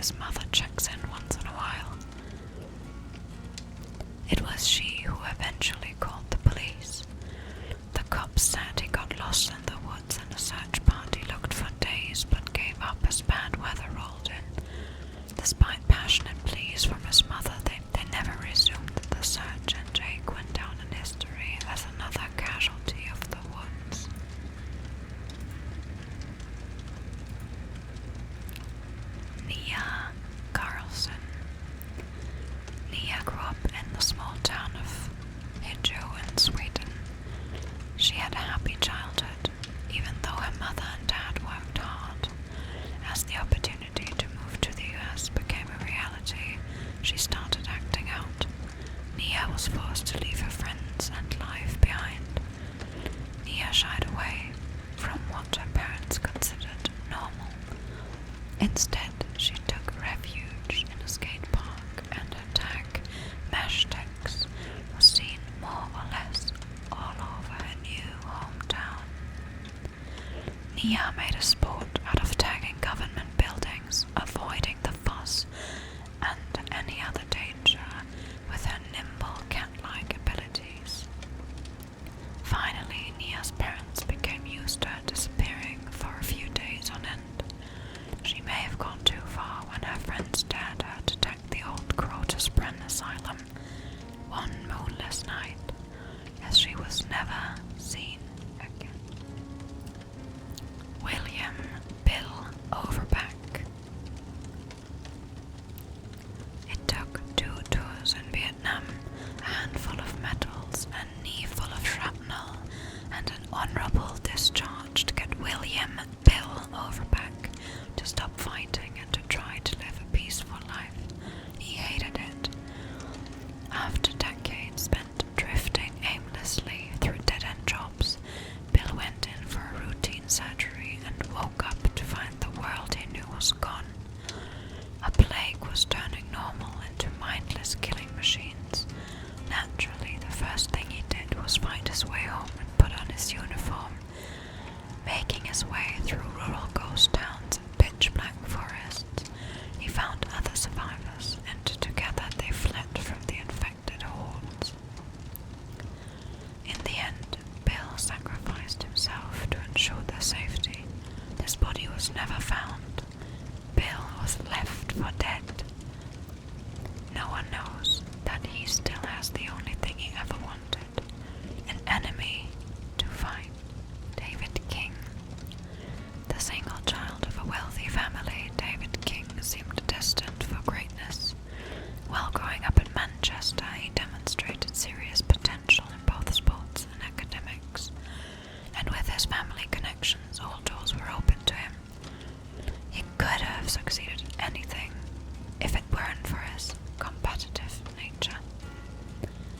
his mother checks in once in a while. It was she who eventually called the police. The cops said he got lost in the woods and a search party looked for days but gave up as bad weather rolled in. Despite passionate pleas from his mother, they never resumed the search, and Jake went down in history as another casualty of the woods. Nia Carlson. Nia grew up in the small town of Hjo in Sweden. She had a happy childhood, even though her mother and dad worked hard. As the opportunity to move to the US became a reality, she started acting out. Nia was forced to leave her friends and life behind. Nia shied away from what her parents considered normal. Instead, she took refuge in a skate park, and her tag, Mashtags, was seen more or less all over her new hometown. Nia made a sport out of tagging government buildings, avoiding the fuss and any other danger with her nimble cat-like abilities. Finally, Nia's parents became used to her disappearing for a few days on end. She may have gone too far when her friends dared her to take the old Crotus Bren asylum one moonless night, as she was never seen again. William Bill Overback. It took 2 tours in Vietnam, a handful of medals, a knee full of shrapnel, and an honorable discharge to get William Bill Overback to stop fighting and to try to live a peaceful life. He hated it. After decades spent drifting aimlessly through dead-end jobs, Bill went in for a routine surgery and woke up to find the world he knew was gone. A plague was turning normal into mindless killing machines. Naturally, the first thing he did was find his way home and put on his uniform. Making his way through rural ghost towns and pitch-black forests, he found other survivors, and together they fled from the infected hordes. In the end, Bill sacrificed himself to ensure their safety. His body was never found. Bill was left for dead. No one knows that he still has the only thing he ever wanted, an enemy to fight. David King. The single child of a wealthy family, David King seemed destined for greatness. While growing up in Manchester, he demonstrated serious potential in both sports and academics, and with his family connections, all doors were open to him. He could have succeeded in anything if it weren't for his competitive nature.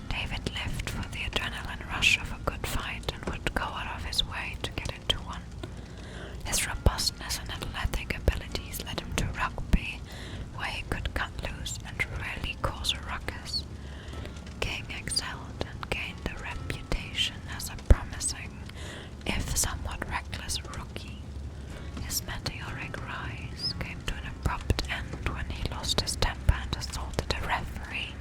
David lived for the adrenaline rush of a good fight and would go out of his way to get into one. His robustness and athletic abilities led him to rugby, where he could cut loose and rarely cause a ruckus. King excelled and gained a reputation as a promising, if somewhat reckless rookie. His meteoric rise came to an abrupt end when he lost his temper and assaulted a referee,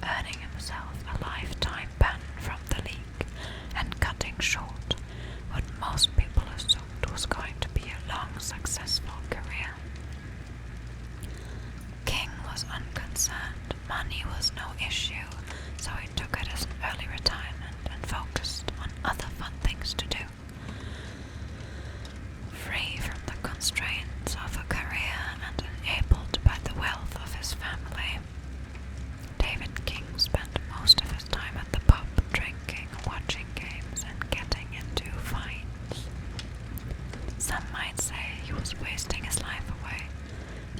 earning himself a lifetime ban from the league and cutting short what most people assumed was going to be a long, successful career. King was unconcerned. Money was no issue, so he took it as an early retirement and focused on other fun things to do. Free from the constraints of a career and enabled by the wealth of his family, David King spent most of his time at the pub, drinking, watching games, and getting into fights. Some might say he was wasting his life away.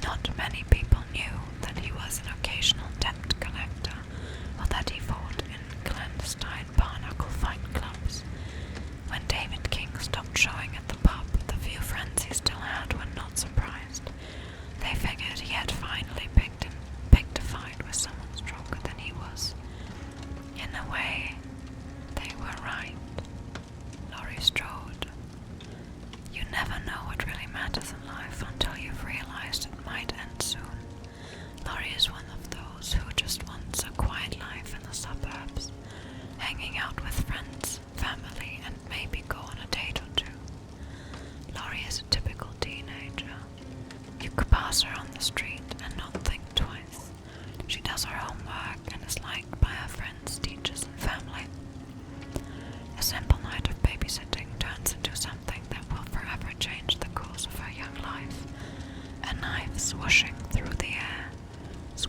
Not many people knew that he was an occasional debt collector, or that he fought in clandestine barnacle fight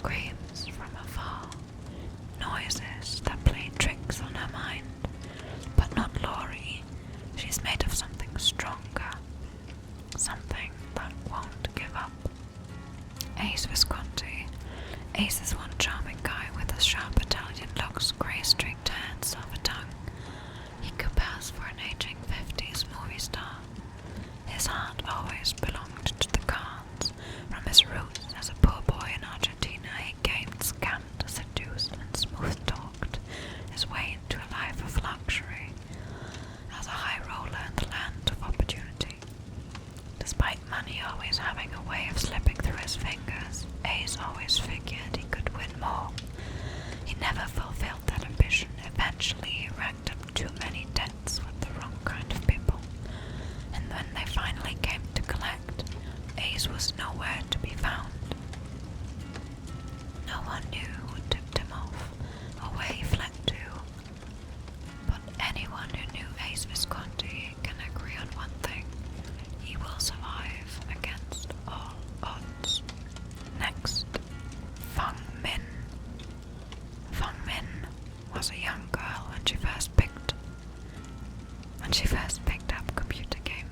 screams from afar, noises that play tricks on her mind. But not Laurie. She's made of something stronger, something that won't give up. Ace Visconti. Ace is one charming guy with a sharp Italian looks, grey-streaked hair and silver tongue. He could pass for an aging 50s movie star. His heart always belonged to the cards. From his roots as a poor boy in Argentina, he gained, scammed, seduced, and smooth-talked his way into a life of luxury as a high roller in the land of opportunity. Despite money always having a way of slipping through his fingers, Ace always figured he could win more. He never fulfilled that ambition. Eventually, he racked up too many debts with the wrong kind of people. And when they finally came to collect, Ace was nowhere to be found. No one knew who tipped him off or where he fled to. But anyone who knew Ace Visconti can agree on one thing: he will survive against all odds. Next, Fang Min. Fang Min was a young girl when she first picked up a computer game,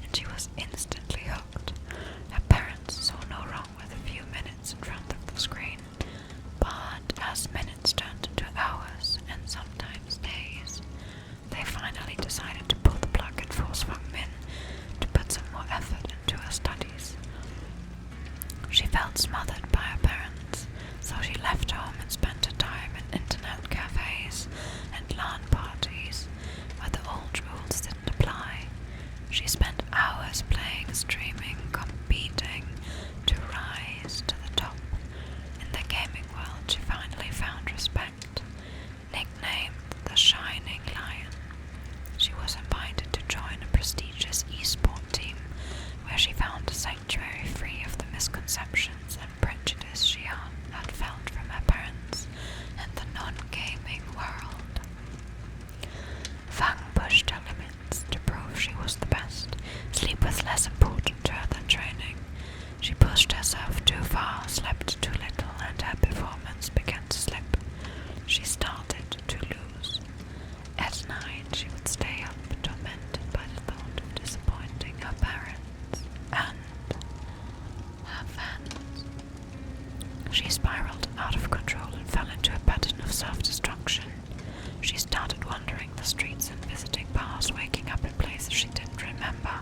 and she was instantly hooked. Her parents saw no wrong with a few minutes in front of the screen, but as minutes turned into hours and sometimes days, they finally decided to pull the plug and force Fang Min to put some more effort into her studies. She felt smothered by her parents, so she left home and spent her time in internet cafes and LAN parties where the old rules didn't apply. She spent hours playing, streaming, competing to rise to the top. In the gaming world, she finally found respect. Nicknamed the Shining Lion, she was invited to join a prestigious esport team where she found a sanctuary free of the misconceptions and prejudice she had felt from her parents and the non-gaming world. Fang pushed her limits to prove she was the best. Sleep was less important to her than training. She pushed herself too far, slept too little, and her performance began to slip. She started to lose. At night, she would stay up, tormented by the thought of disappointing her parents and her fans. She spiraled out of control and fell into a pattern of self-destruction. She started wandering the streets and visiting bars, waking up in places she didn't remember.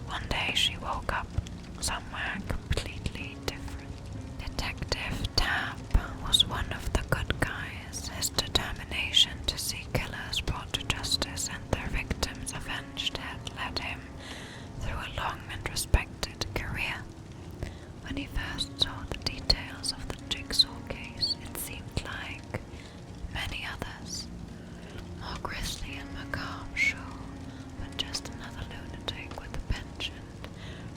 One day she woke up somewhere completely different. Detective Tab was one of the good guys. His determination to see killers brought to justice and their victims avenged had led him through a long and respected career. When he first saw the details of the Jigsaw case, it seemed like many others. More grisly and macabre, sure, but just another lunatic with a penchant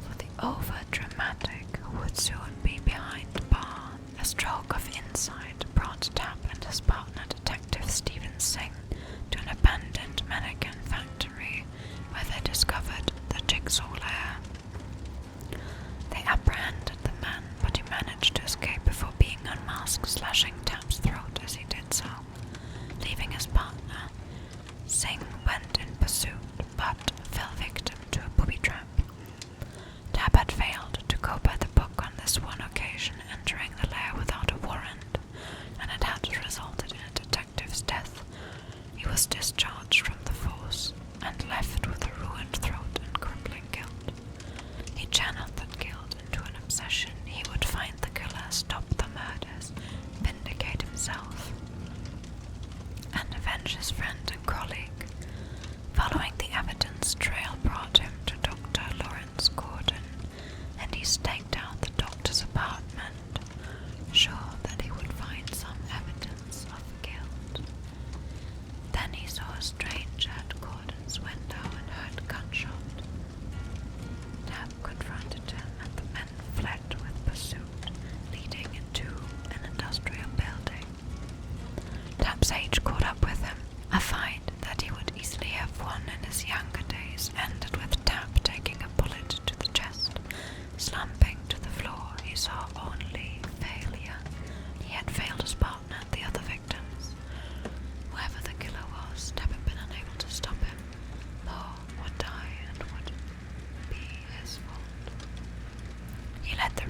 for the over-dramatic who would soon be behind the bar. A stroke of insight brought Tapp and his partner, Detective Stephen Singh, to an abandoned mannequin factory where they discovered the Jigsaw lair. They apprehended the man, but he managed to escape before being unmasked, slashing Tapp's throat as he did so. Leaving his partner, Singh went in pursuit, but fell victim to a booby trap. Tapp had failed to go by the book on this one occasion, entering the lair without a warrant, and it had resulted in a detective's death. He was discharged from the force and left with a ruined throat and crippling guilt.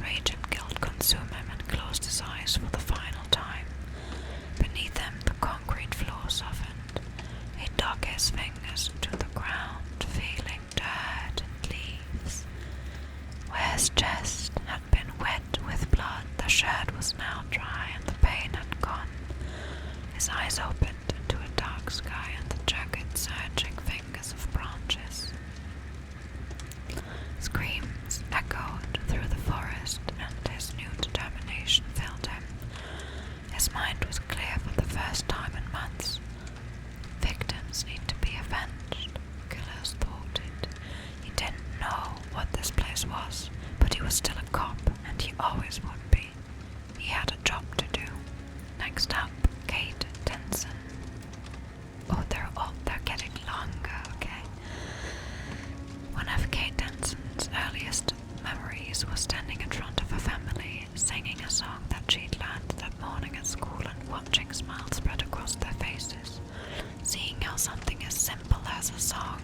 rage and guilt consume him and closed his eyes for the final time. Beneath him the concrete floor softened. He dug his fingers into the ground, feeling dirt and leaves. Where his chest had been wet with blood, the shirt was now dry and the pain had gone. His eyes opened into a dark sky and the jagged, surging fingers of branches. Screams echoed through the forest, and his new determination filled him. His mind was clear for the first time in months. Victims need to be avenged, killers thought it. He didn't know what this place was, but he was still a cop, and he always would be. He had a job to do. Next up, Kate Denson. Oh, they're getting longer, okay? One of Kate Denson's earliest memories was standing in front of her family, singing a song that she'd learned that morning at school and watching smiles spread across their faces. Seeing how something as simple as a song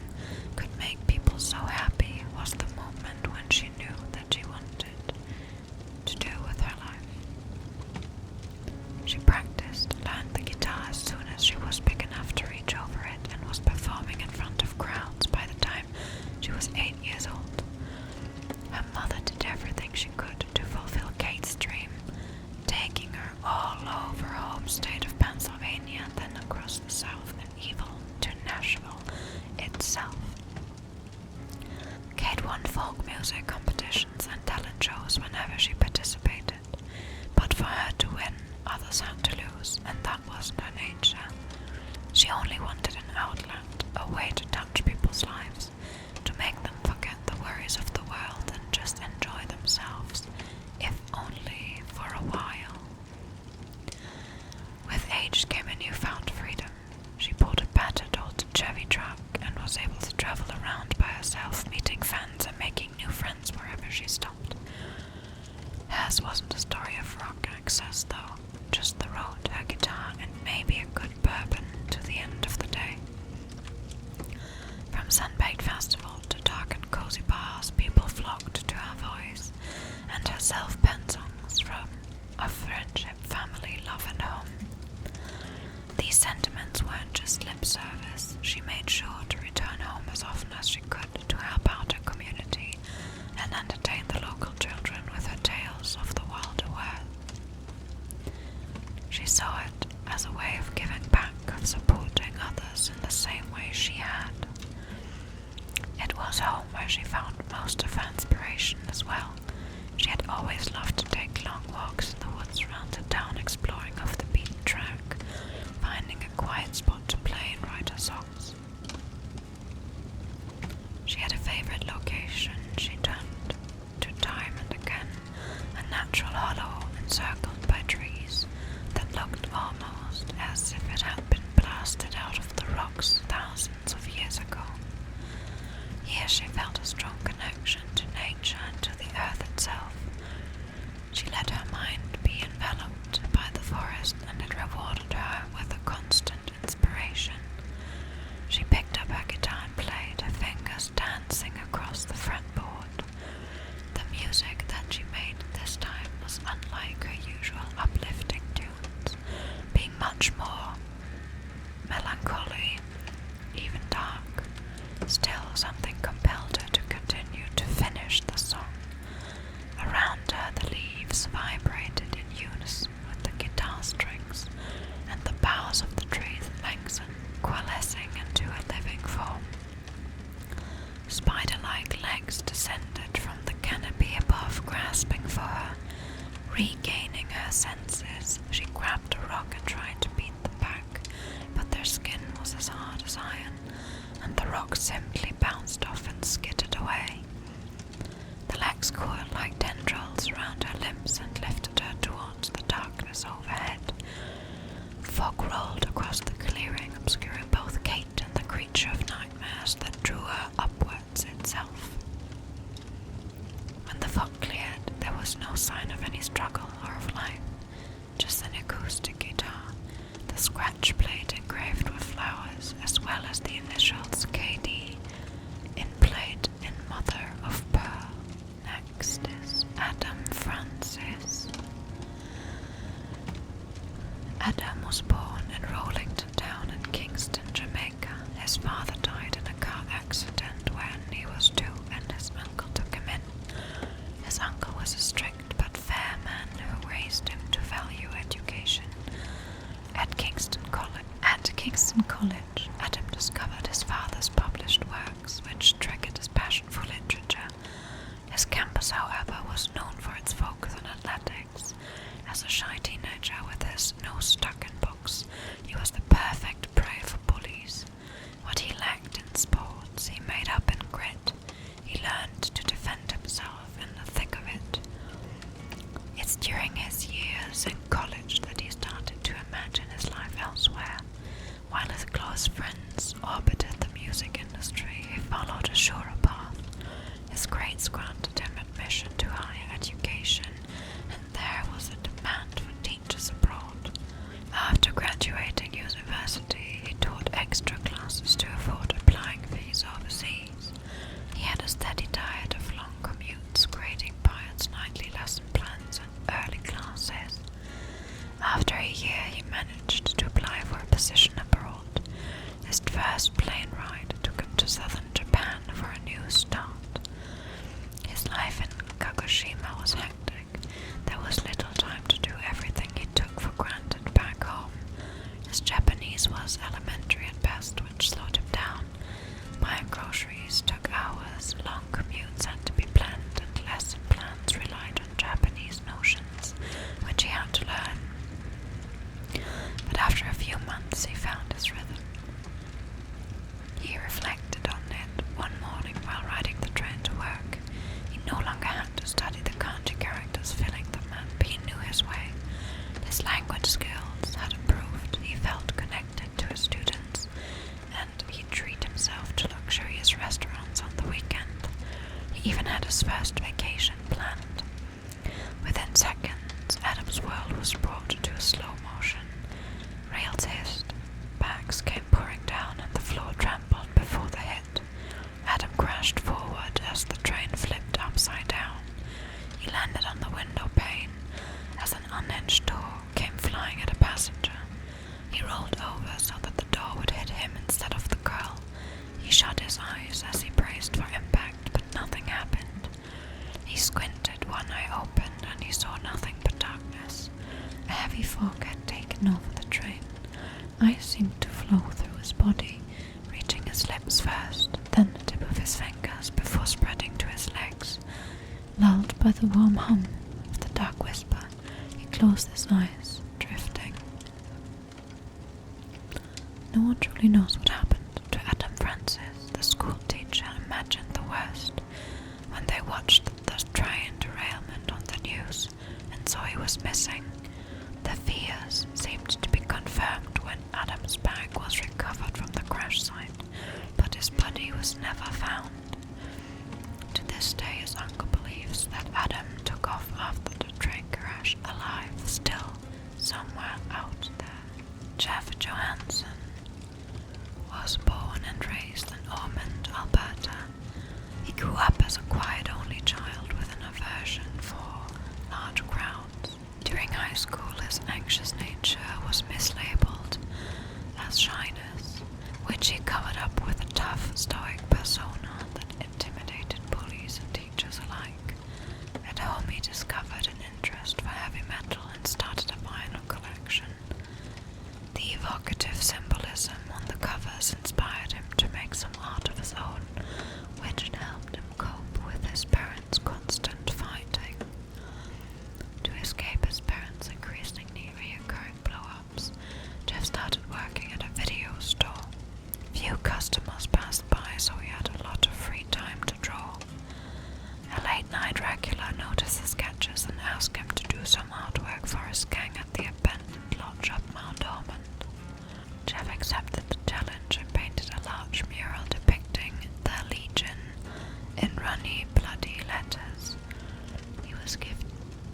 could make people so happy was the moment when she knew that she wanted to do with her life. She practiced, learned the guitar as soon as she was big enough to reach over it, and was performing in front of crowds by the time she was 8 years old. Her mother did everything she could to fulfill Kate's dream, taking her all over her home state of Pennsylvania, then across the South and even to Nashville itself. Kate won folk music competitions and talent shows whenever she participated, but for her to win, others had to lose, and that wasn't her nature. She only wanted an outlet, a way to touch people's lives, to make them forget the worries of the world and just enjoy themselves, if only for a while. With age came a newfound freedom. She bought a battered old Chevy truck and was able to travel around by herself, meeting fans and making new friends wherever she stopped. Hers wasn't a story of rock access, though, just the road, her guitar, and maybe a good bourbon to the end of the day. From Sunbaked Festival to dark and cozy bars, people flocked to her voice and her self-penned songs from of friendship, family, love, and home. These sentiments weren't just lip service. She made sure to return home as often as she could to help out her community and entertain the local children with her tales of the wilder world. She saw it as a way of giving back, of supporting others in the same way she had. It was home where she found most of her inspiration as well. She had always loved to take long walks in the woods around the town, exploring off the beaten track, finding a quiet spot to play and write her songs. She had a favorite location she turned to time and again, a natural hollow encircled by trees that looked almost as if it had been blasted out of the rocks thousands of years ago. Here she felt a strong connection to nature and to the earth itself. She let her mind be enveloped by the forest, and it rewarded her with a constant inspiration. She picked up her guitar and played, her fingers dancing across the fretboard. The music that she made this time was unlike her usual uplifting tunes, being much more melancholy, even dark. Still, something compelled her to continue to finish the song. Around her, the leaves vibrated in unison with the guitar strings, and the boughs of the trees lengthened, coalescing into a living form. Spider-like legs descended from the canopy above, grasping for her. Regaining her senses, she grabbed a rock and tried to beat them back, but their skin was as hard as iron, and the rock simply bounced off and skittered away. The legs coiled like tendrils around her limbs and lifted her towards the darkness overhead. Fog rolled across the clearing, obscuring both Kate and the creature of nightmares that drew her upwards itself. When the fog cleared, there was no sign of any struggle or of life, just an acoustic guitar, the scratch plate engraved with flowers, as well as the initials KD, inplayed in mother of pearl. Next is Adam Francis. Adam was born in Rollington Town in Kingston, Jamaica. His father died in a car accident when he was 2 and his uncle took him in. His uncle was a strict but fair man who raised him to value education. At Kingston College, Adam discovered his father's published works, which triggered his passion for literature. His campus, however, was known for its focus on athletics. As a shy teenager with his nose stuck in books, he was the perfect prey for bullies. What he lacked in sports, he made up in grit. He learned to defend himself in the thick of it. It's during his years in college that he started to imagine his life elsewhere. While his close friends orbited the music industry, he followed a surer path. His grades granted him admission to higher education, and there was a demand for teachers abroad. After graduating university, he taught extra classes to afford applying fees overseas. He had a steady diet of long commutes, grading pilots' nightly lesson plans and early classes. After a year, he managed to apply for a position abroad. His first plane ride took him to southern Japan for a new start. His life in Kagoshima was hectic. There was little time to do everything he took for granted back home. His Japanese was elementary at best, which slowed him down. Buying groceries took hours, long commutes had to be planned, and lesson plans relied on Japanese notions, which he had to learn. But after a few months he found his rhythm. He reflected on it one morning while riding the train to work. He no longer had to study the kanji characters filling the map. He knew his way. His language skills had improved. He felt connected to his students, and he treated himself to luxurious restaurants on the weekend. He even had his first vacation planned. Within seconds, Adam's world was brought to a slow motion. Rails hissed, bags came pouring down, and the floor trembled before the hit. Adam crashed forward as the train flipped upside down. He landed on the window pane as an unhinged door came flying at a passenger. He rolled over so that the door would hit him instead of the girl. He shut his eyes as he braced for impact, but nothing happened. He squinted, one eye open, and he saw nothing but darkness. A heavy fog had taken over the train. Ice seemed to flow through his body, reaching his lips first, then the tip of his fingers before spreading to his legs. Lulled by the warm hum of the dark whisper, he closed his eyes, drifting. No one truly knows what happened to Adam Francis. The school teacher imagined the worst when they watched the train derailment on the news and saw he was missing. The fears seemed to be confirmed when Adam's bag was recovered from the crash site, but his body was never found. To this day, his uncle believes that Adam took off after the train crash alive, still somewhere out there. Jeff Johansson was born and raised in Ormond, Alberta. He grew up as a quiet only child with an aversion for large crowds. During high school, his anxious nature was mislabeled as shyness, which he covered up with a tough, stoic persona that intimidated bullies and teachers alike. At home, he discovered an interest for heavy metal and started a vinyl collection. The evocative symbolism on the covers inspired him to make some art of his own, which helped him cope with his parents' constant fighting. To escape his parents' increasingly reoccurring blow-ups, Jeff started working at a video store. Few customers passed by, so he had a lot of free time to draw. A late-night regular noticed his sketches and asked him to do some artwork for his gang at the abandoned lodge up Mount Ormond. Jeff accepted the challenge and painted a large mural depicting the Legion in runny, bloody letters. He was given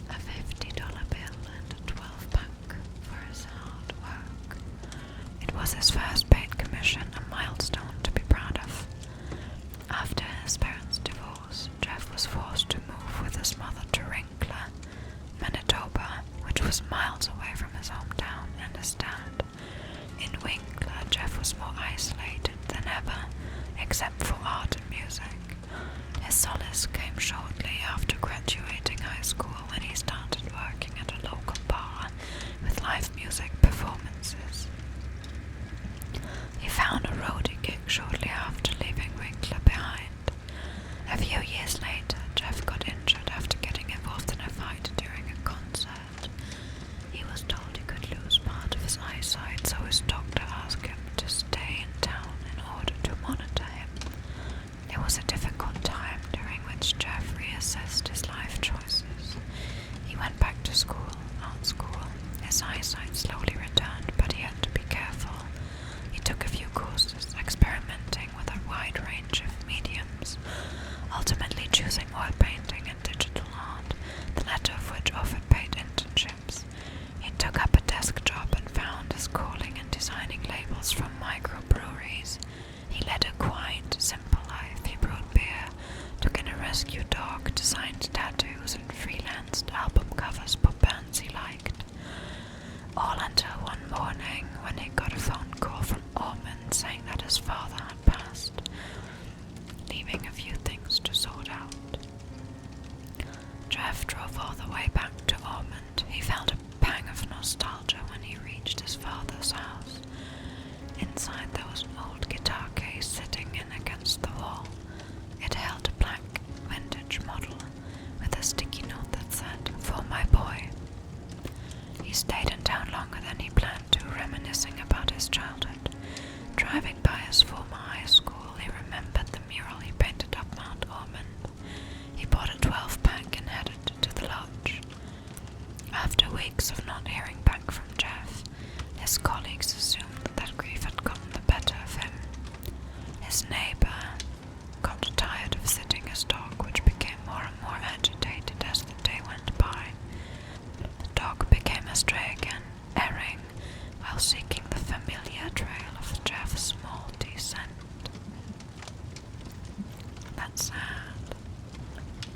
a $50 bill and a 12-pack for his hard work. It was his first paid commission, a milestone to be proud of. After his parents' divorce, Jeff was forced to move with his mother to Rinkler, was miles away from his hometown and his dad. In Winkler, Jeff was more isolated than ever, except for art and music. His solace came shortly after graduating high school when he started working at a local bar with live music performances. He found a roadie gig shortly after leaving Winkler behind. A few years later, Jeff got injured after getting involved in a fight during a concert. He was told he could lose part of his eyesight, so his doctor asked him to stay in town in order to monitor him. It was a difficult time during which Jeff reassessed his life choices. He went back to school, art school. His eyesight slowly returned, but he had to be careful. He took a few courses, experimenting with a wide range of mediums, ultimately choosing oil painting and digital art, the latter of which offered paid internships. He took up a desk job and found his calling in designing labels from microbreweries. He led a quiet, simple life. He brewed beer, took in a rescue dog, designed tattoos, and freelanced album covers for bands he liked. All until one morning when he got a phone call from Ormond saying that his father had passed, leaving a few things to sort out. Jeff drove all the way back to Ormond. He felt a pang of nostalgia when he reached his father's house. Inside there was an old guitar case sitting in against the wall. It held a black vintage model with a sticky note that said, "For my boy." He stayed in town longer than he planned to, reminiscing about his childhood. Driving by his former high school, he remembered the mural he painted up Mount Ormond. He bought a 12-pack and headed to the lodge. After weeks of not hearing back from Jeff, his colleagues assumed that grief had gotten the better of him. His neighbor got tired of sitting his dog, which became more and more agitated as the day went by. The dog became astray again, erring while seeking the familiar trail of Jeff's moldy scent. That's sad.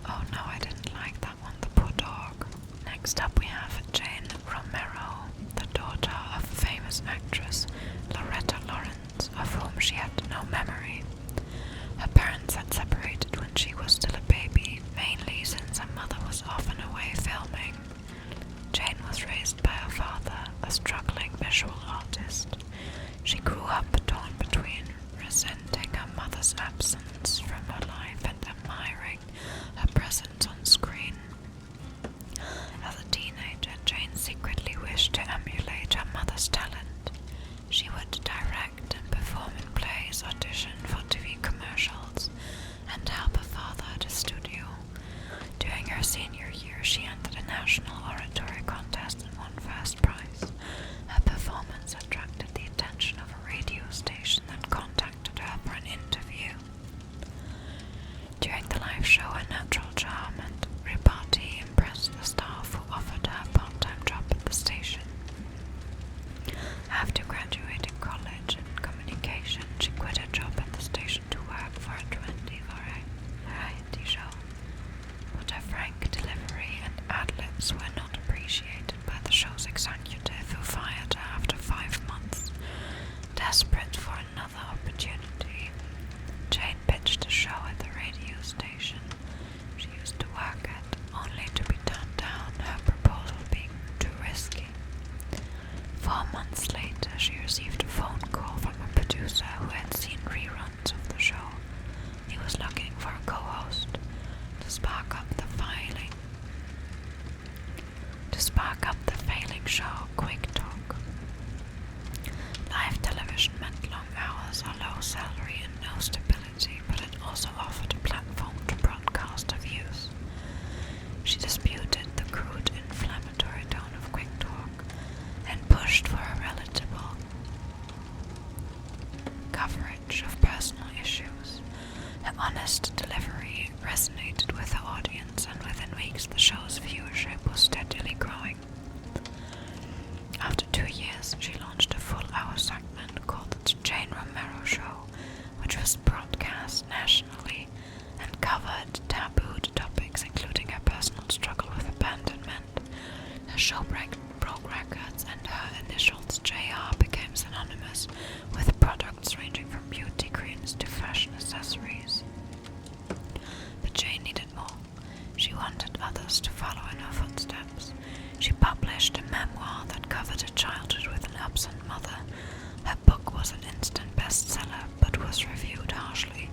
Oh no, I didn't like that one, the poor dog. Next up we have Jane Romero, the daughter of famous actress Loretta Lawrence, of whom she had no memory. Her parents had separated when she was still a baby, mainly since her mother was often away filming. Jane was raised by her father, a struggling visual artist. She grew up torn between resenting her mother's absence from her life and admiring her presence on screen. As a teenager, Jane secretly wished to emulate her mother's talent. She would direct and perform in plays, audition for TV commercials, and help her father at a studio. During her senior year, she entered a national oratory contest and won first prize. Her performance attracted the attention of a radio station that contacted her for an interview. During the live show, her natural charm and repartee impressed the staff, who offered her a part-time job at the station. After graduating college in communication, she quit her job at the station to work for a trendy variety show. But her frank delivery and ad-libs were not appreciated by the show's executive, who fired her after 5 months. Desperate for another opportunity, Jane pitched a show at the radio station she used to work at, only to be turned down, her proposal being too risky. 4 months later, she received a phone call from a producer who had seen reruns of the show. He was looking for a co-host to spark up the failing show Quick Talk. Live television meant long hours, a low salary, and no stability, but it also offered a platform to broadcast her views. She disputed the crude, inflammatory tone of Quick Talk and pushed for a relatable coverage of personal issues. Her honest delivery resonated with her audience, and within weeks the show's viewership was steadily growing. After 2 years, she launched a full-hour segment called The Jane Romero Show, which was broadcast nationally and covered tabooed topics including her personal struggle with abandonment. Her show stores with products ranging from beauty creams to fashion accessories. But Jane needed more. She wanted others to follow in her footsteps. She published a memoir that covered a childhood with an absent mother. Her book was an instant bestseller, but was reviewed harshly.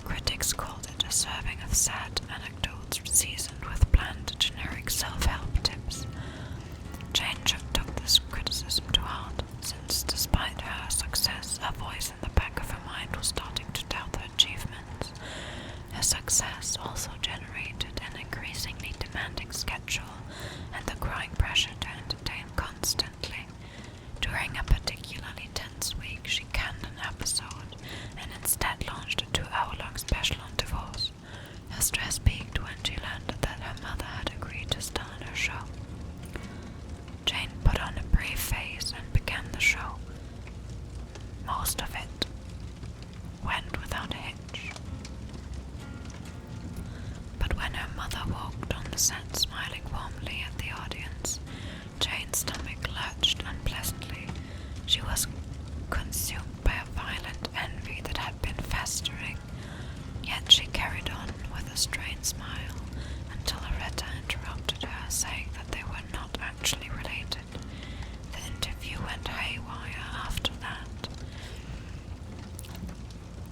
Critics called it a serving of sad anecdotes seasoned with bland, generic self-help tips. Jane took this criticism to heart, since despite her success, her voice in the back of her mind was starting to doubt her achievements. Her success also generated an increasingly demanding schedule and the growing pressure to entertain constantly. During a particularly tense week, she canned an episode and instead launched a 2-hour-long special on divorce. Her stress peaked when she learned that her mother had agreed to star in her show. Jane put on a brave face and began the show. Most of it went without a hitch. But when her mother walked on the set smiling warmly at the audience, Jane's stomach lurched unpleasantly. She was consumed by a violent envy that had been festering. Yet she carried on with a strained smile until Loretta interrupted her, saying that they were not actually related. The interview went haywire after that.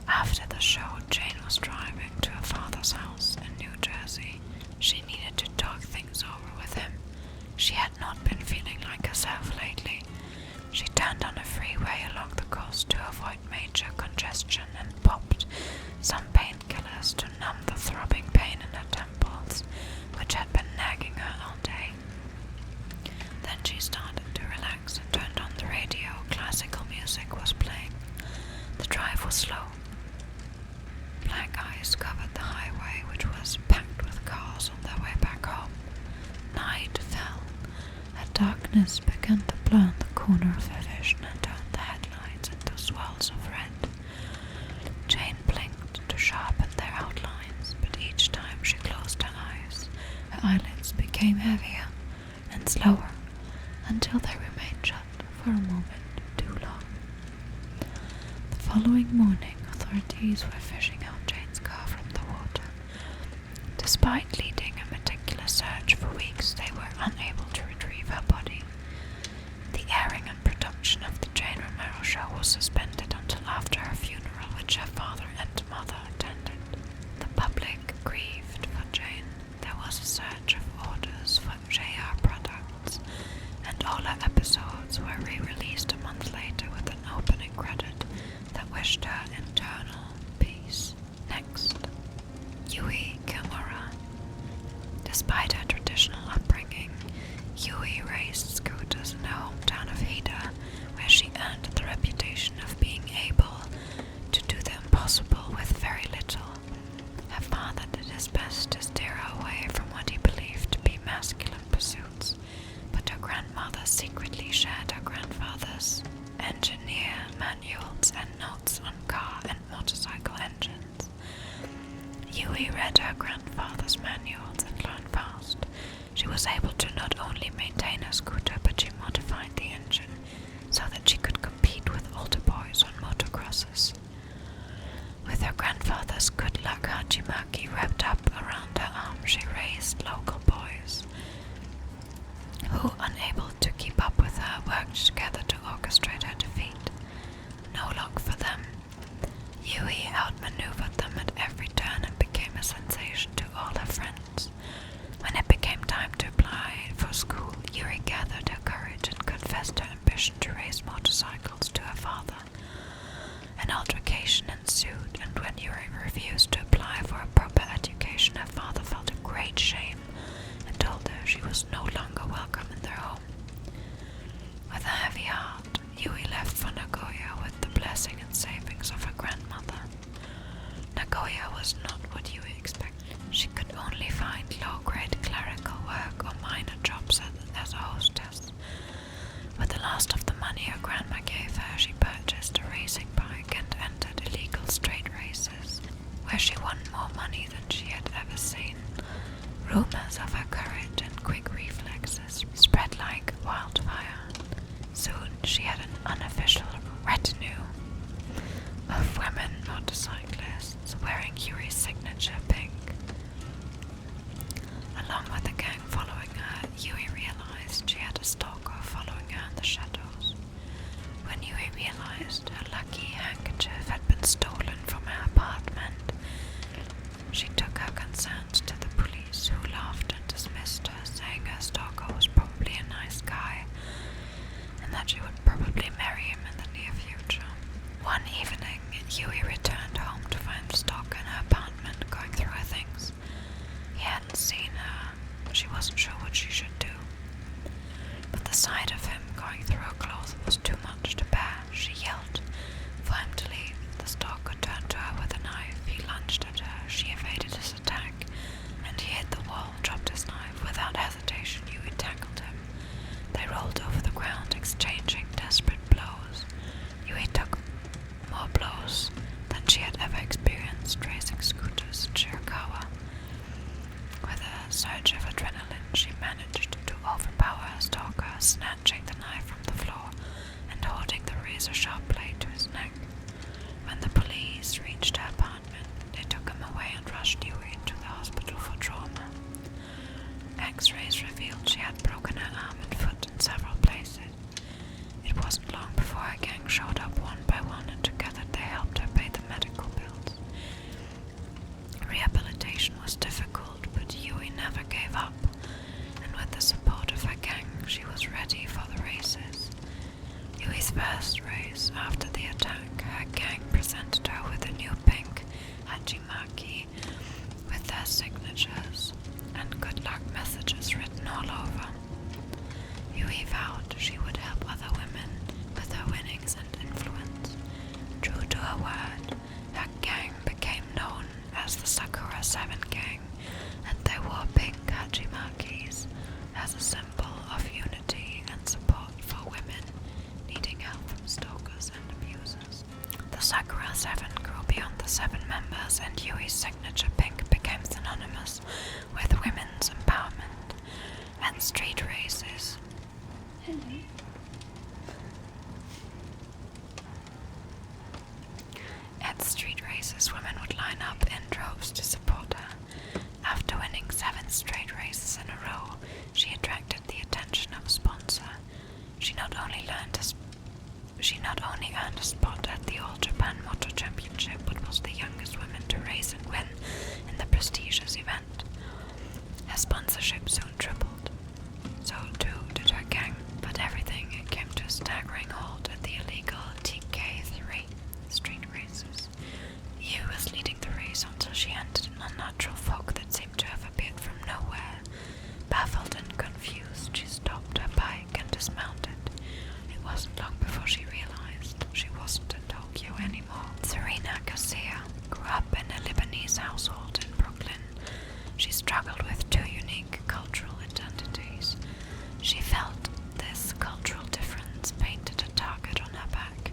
After the show, Jane was driving to her father's house in New Jersey. She needed to talk things over with him. She had not been feeling like herself lately. She turned on a freeway along the coast to avoid major congestion and popped some painkillers to numb the throbbing pain in her temples, which had been nagging her all day. Then she started to relax and turned on the radio. Classical music was playing. The drive was slow. Black ice covered the highway, which was packed with cars on their way back home. Night fell. A darkness began to blur the corner of her vision and turned the headlights into swirls of red. Jane blinked to sharpen their outlines, but each time she closed her eyes, her eyelids became heavier and slower until they remained shut for a moment too long. The following morning, authorities were fishing out Jane's car from the water. Despite leading a meticulous search for weeks, they were unable to retrieve her body. The airing and production of the Jane Romero show was suspended until after her funeral, which her father and mother attended. The public grieved for Jane. There was a surge of orders for JR products, and all her episodes were re-released a month later with an opening credit that wished her eternal peace. Next, Yui Kimura. Despite her traditional upbringing, Yui raced scooters in her hometown of Hida, where she earned the reputation of being able to do the impossible with very little. Her father did his best to steer her away from what he believed to be masculine pursuits, but her grandmother secretly shared her grandfather's engineer manuals and notes on car and motorcycle engines. Yui read her grandfather's manuals and learned fast. She was able to not only maintain her scooter, but she modified the engine so that she could compete with older boys on motocrosses. With her grandfather's good luck hachimaki wrapped up around her arm, she raised local boys who, unable to keep up with her, worked together to orchestrate her defeat. No luck for them. Yui outmaneuvered them at every turn and became a sensation to all her friends. When it became time to apply for school, Yui sight of him going through her clothes was too much to bear. She yelled for him to leave. The stalker turned to her with a knife. He lunged at her. She evaded his attack, and he hit the wall, dropped his knife. Without hesitation, Yui tackled him. They rolled over the ground, exchanging desperate blows. Yui took more blows than she had ever experienced racing scooters in Shirakawa. With a surge of adrenaline, she managed to overpower her stalker, snatching the knife from the floor and holding the razor-sharp blade to his neck. When the police reached her apartment, they took him away and rushed Yui to the hospital for trauma. X-rays revealed she had broken her arm and foot in several places. It wasn't long before her gang showed up one by one, and together they helped her pay the medical bills. Rehabilitation was difficult, but Yui never gave up, and with the support of her gang, she was ready for the races. Yui's first race after the attack, her gang presented her with a new pink hachimaki with their signatures and good luck messages written all over. Yui vowed she would help other women with her winnings and influence. True to her word, her gang became known as the Sakura 7 Gang, and they wore pink hachimakis as a symbol of unity and support for women needing help from stalkers and abusers. The Sakura 7 grew beyond the 7 members, and Yui's signature pink became synonymous with women's empowerment and street races. At street races, women would line up in droves to support her. After winning 7 straight races in a row, she attracted the attention of a sponsor. She not only earned a spot at the All Japan Moto Championship, but was the youngest woman to race and win in the prestigious event. Her sponsorship soon tripled. So too did her gang, but everything came to a staggering halt at the illegal TK3 street races. Yu was leading the race until she entered an unnatural fog that seemed to have appeared from nowhere. Baffled and confused, she stopped her bike and dismounted. It wasn't long before she realized she wasn't in Tokyo anymore. Serena Garcia grew up in a Lebanese household in Brooklyn. She struggled with 2 unique cultural identities. She felt this cultural difference painted a target on her back.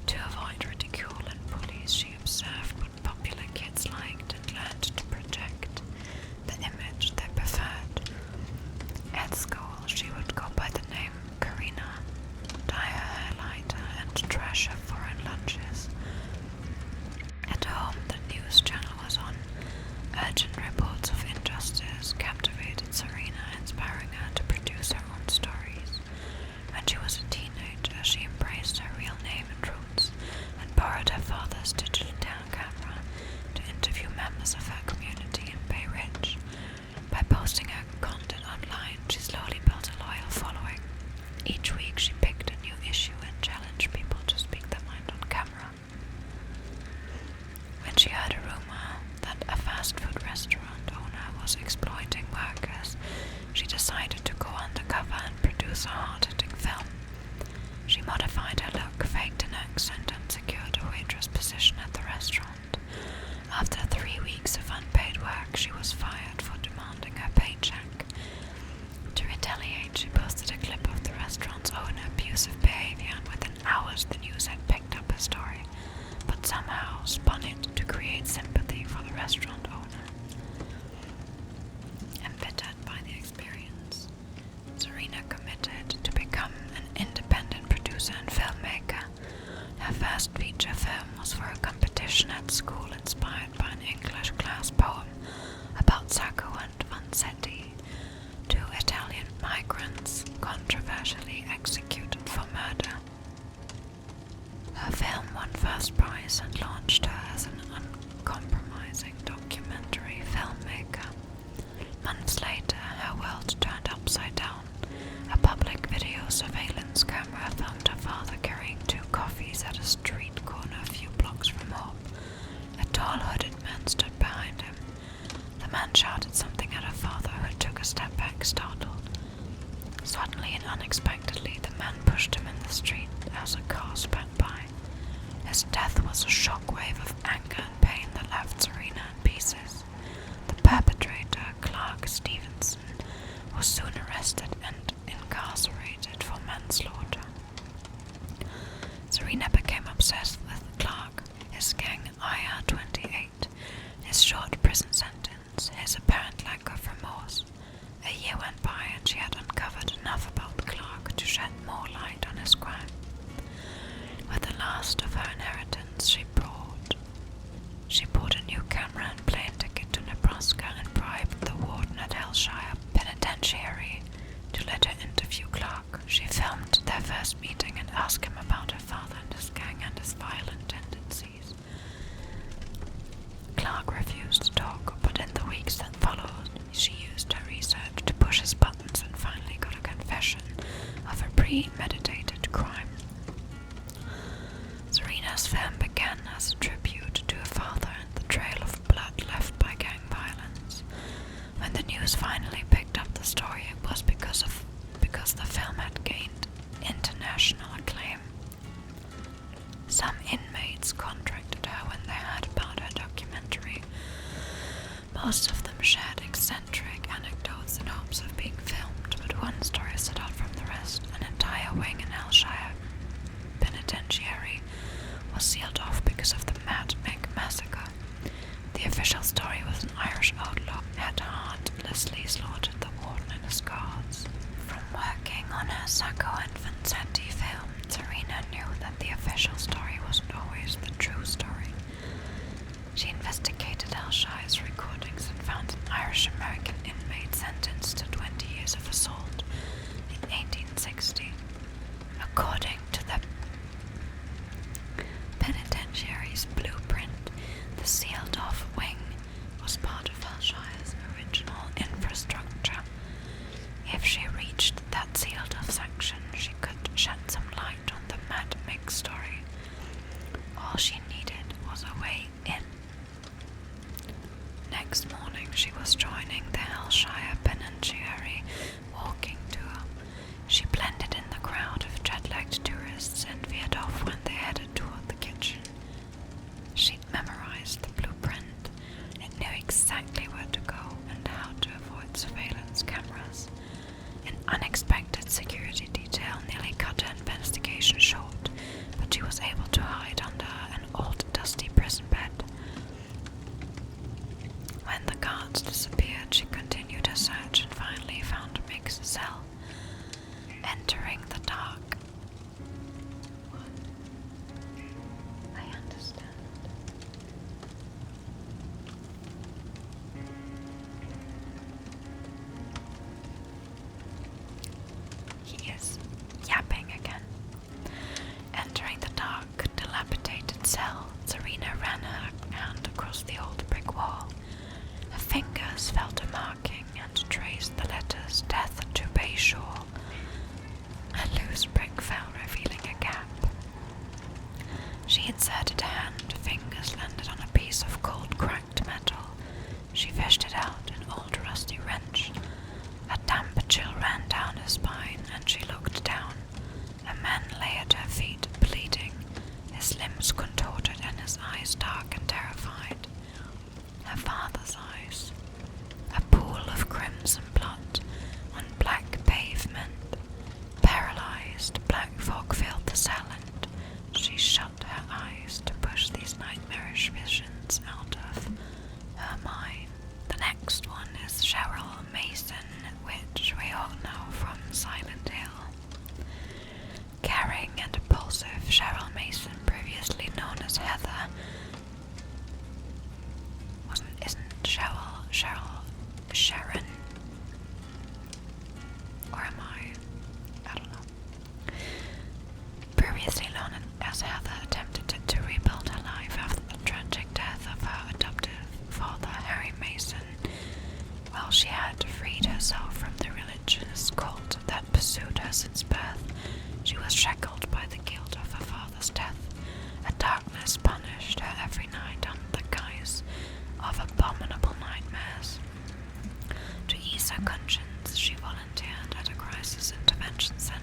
To avoid ridicule and bullies, she observed what popular kids liked and learned to project the image they preferred. At school, she would go by the name Karina, dye her hair lighter, and trash her foreign lunches. At home, the news channel was on. Urgent reports of injustice captivated Serena, inspiring her to produce her own stories. When she was a teenager, she embraced her real name and roots, and borrowed her father's digital camera to interview members of her community in Bay Ridge. By posting her content online, she slowly built a loyal following. Each week, she picked a new issue and challenged people to speak their mind on camera. When she heard a rumor that a fast food restaurant owner was exploiting workers, she decided to go undercover and produce a hard-hitting film. She modified her look, faked an accent, and secured a waitress position at the restaurant. After 3 weeks of unpaid work, she was fired for demanding her paycheck. To retaliate, she posted a clip of the restaurant's owner abusive behavior, and within hours the news had picked up her story, but somehow spun it to create sympathy for the restaurant owner. Embittered by the experience, Serena committed to become an independent producer and filmmaker. Her first feature film was for a competition at school inspired by an English class poem about Sacco and Vanzetti, 2 Italian migrants controversially executed for murder. Her film won first prize and launched her as an uncompromising documentary filmmaker. Months later, her world turned upside down. A public video surveillance camera filmed her father carrying 2 coffees at a street corner a few blocks from home. A tall hooded man stood behind him. The man shouted something at her father, who took a step back, startled. Suddenly, an unexpectedly, the man pushed him in the street as a car sped by. His death was a shockwave of anger and pain that left Serena in pieces. The perpetrator, Clark Stevenson, was soon arrested and incarcerated for manslaughter. Serena became obsessed with Clark, his gang IR-28, his short prison sentence, his apparent lack of remorse. A year went by and she had uncovered enough about Clark to shed more light on his crime. With the last of her inheritance, she bought a new camera and plane ticket to Nebraska and bribed the warden at Hellshire Penitentiary to let her interview Clark. She filmed their first meeting and asked him about her father and his gang and his violent tendencies. Clark refused to talk, but in the weeks that followed, she used her research to push his buttons and finally got a confession of a premeditated crime. Serena's film began as a tribute to her father and the trail of blood left by gang violence. When the news finally picked up the story, it was because the film had gained international acclaim. Some inmates contracted her when they heard about her documentary. Most of them shared eccentric anecdotes in hopes of being filmed, but one story stood out from the rest. An entire wing in Hellshire Penitentiary was sealed off because of the Mad Meg massacre. The official story was an Irish outlaw had heartlessly slaughtered the warden and his guards. From working on her Sacco and Vanzetti film, Serena knew that the official story wasn't always the true story. She investigated Hellshire's recordings and found an Irish-American inmate sentenced to 20 years of assault in 1860. According to the penitentiary's blueprint, the sealed-off wing was part of Hellshire's original infrastructure. If she reached that sealed-off section, she could shed some light on the Mad Meg story. All she needed was a way in. Next morning, she was joining the Hellshire Penitentiary walking tour. She blended in the crowd of jet-lagged tourists and veered off when they headed toward the kitchen. She'd memorized the blueprint. It knew exactly where to go and how to avoid surveillance cameras. An unexpected security detail nearly cut her investigation short, but she was able to hide under an old dusty prison bed. When the guards disappeared, she continued her search and finally found Mick's cell. Entering the dark. I understand. He is yapping again. Entering the dark, dilapidated cell, Serena ran her hand across the old brick wall. Her fingers felt a marking and traced the letters Death to Bayshore. A loose brick fell, revealing a gap. She inserted a hand, fingers landed on a piece of cold cracked metal. She fished it out, an old rusty wrench. A damp chill ran down her spine, and she looked down. A man lay at her feet, bleeding, his limbs contorted and his eyes dark and terrified. Her father's eyes. A pool of crimson blood on black pavement. Paralyzed, black fog filled the cell, and she shut her eyes to push these nightmarish visions out of her mind. The next one is Cheryl Mason, which we all know from Silent Hill. Caring and impulsive, Cheryl Mason, previously known as Heather, isn't Sharon? Or am I don't know. Previously known as Heather, attempted to rebuild her life after the tragic death of her adoptive father, Harry Mason. While she had freed herself from the religious cult that pursued her since birth, she was shackled by the guilt of her father's death. A darkness punished her every night under the guise of abominable nightmares. To ease her conscience, she volunteered at a crisis intervention center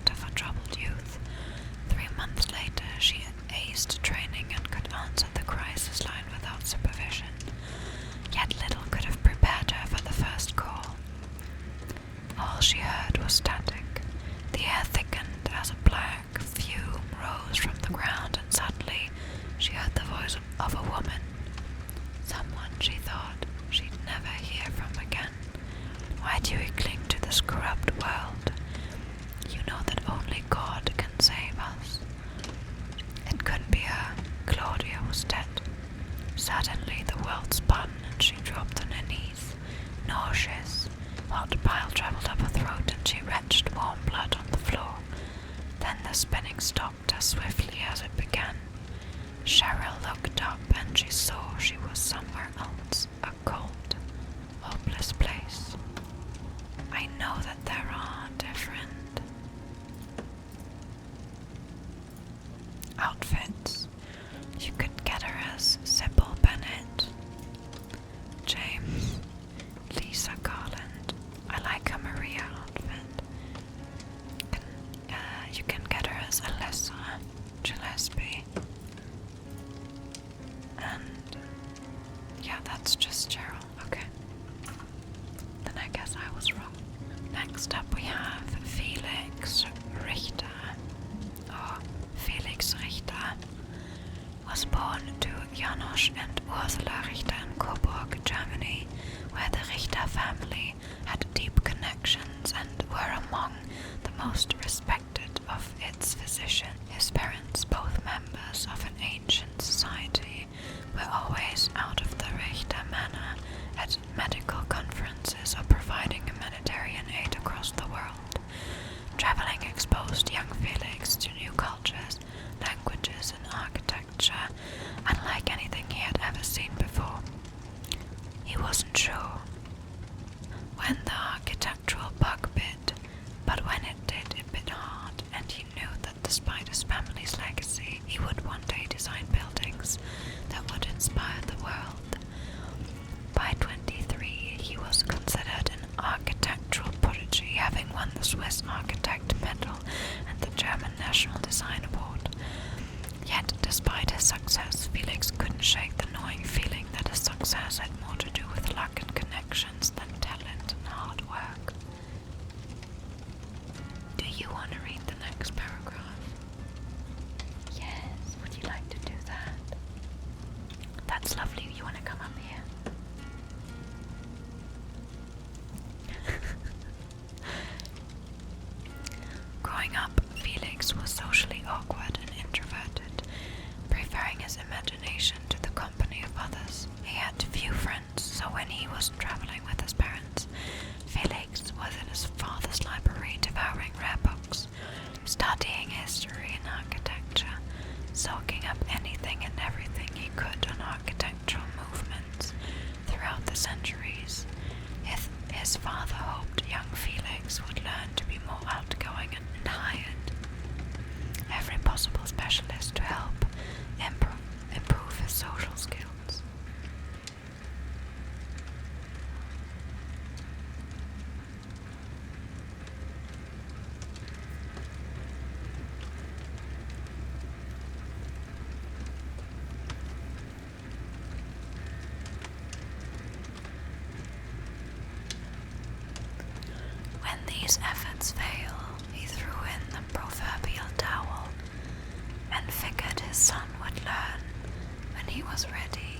the spinning stopped as swiftly as it began. Cheryl looked up and she saw she was somewhere else, a cold, hopeless place. I know that there are different outfits. You could get her as Sybil Bennett, James, Lisa Garland. I like her Maria outfit. You can get her as Alyssa Gillespie. And yeah, that's just Cheryl. Okay. Then I guess I was wrong. Next up we have Felix Richter. Or Felix Richter was born to Janos and Ursula Richter in Coburg, Germany, where the Richter family had deep connections and were among the most respected of its physicians. His parents, both members of an ancient society, were always out of the Richter manor at medical conferences or providing humanitarian aid across the world. Traveling exposed young Felix to new cultures, languages, and architecture, unlike anything he had ever seen before. He wasn't sure when the architectural bug bit, but when it did, it bit hard, and he knew that despite his family's legacy, he would one day design buildings that would inspire the world. By 23, he was considered an architectural prodigy, having won the Swiss Architect Medal and the German National Design Award. Yet, despite his success, Felix couldn't shake the gnawing feeling that his success had more to do with luck and connections than talent and hard work. Do you want to read the next paragraph? Yes, would you like to do that? That's lovely. You want to come up here? Growing up, Felix was socially awkward and introverted, preferring his imagination to the company of others. He had few friends, so when he was traveling with his parents, Felix was in his father's library devouring rare books, studying history and architecture, soaking up anything and everything he could on architectural movements throughout the centuries. His father hoped young Felix would learn to be more outgoing and hired every possible specialist to help improve his social skills. When these efforts failed, he threw in the proverbial towel and figured his son would learn when he was ready.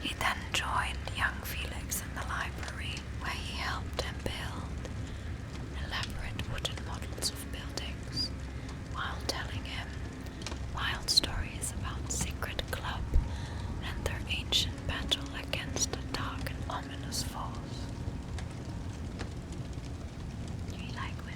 He then joined young Felix in the library, where he helped him build elaborate wooden models of buildings, while telling him wild stories about Secret Club and their ancient battle against a dark and ominous force. Do you like when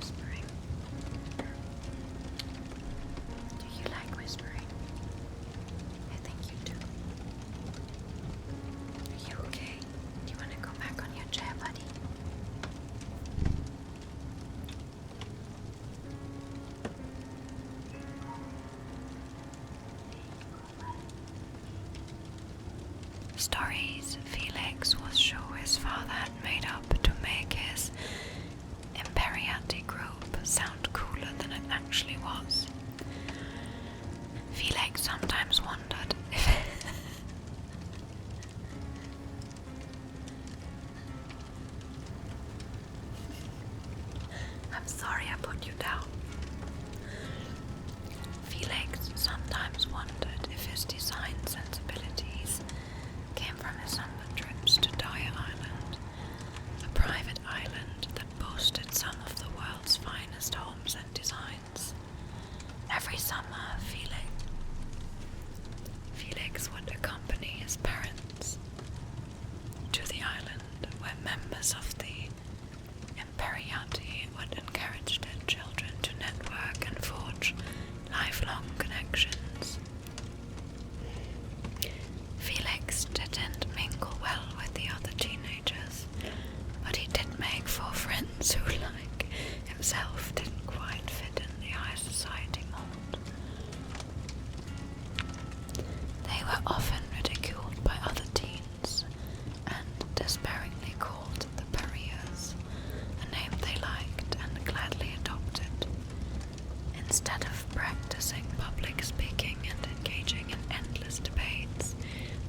Instead of practicing public speaking and engaging in endless debates,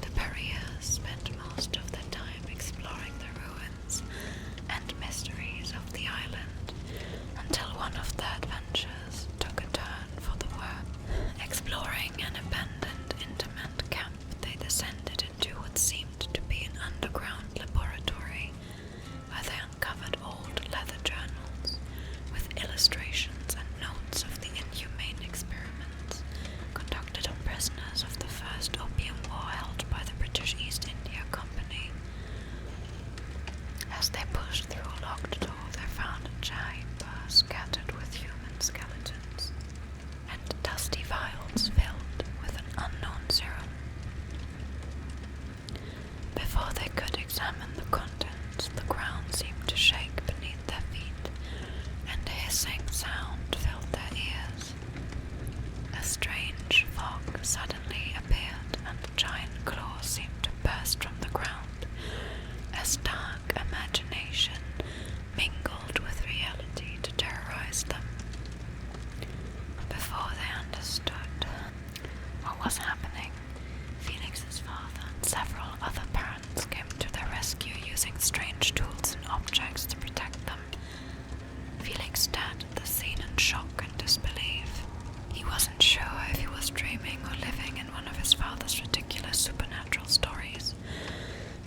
the Perriers spent most of their time exploring the ruins and mysteries of the island, until one of their adventures took a turn for the worse. Exploring an abandoned interment camp, they descended into what seemed to be an underground laboratory, where they uncovered old leather journals with illustrations and notes of the inhumane experiments conducted on prisoners of the first Opium War held by the British East India Company. As they pushed through a locked door, they found a chamber scattered with human skeletons and dusty vials filled with an unknown serum. Before they could examine the contents, the ground seemed to shake beneath their feet, and a hissing sound filled their ears. A strange fog suddenly appeared, and a giant claw seemed to burst from the ground, as dark imagination mingled with reality to terrorize them. Before they understood what was happening, Felix's father and several other parents came to their rescue using strange tools and objects to protect them. Felix stared at the scene in shock and disbelief. He wasn't sure if he was dreaming or living in one of his father's ridiculous supernatural stories.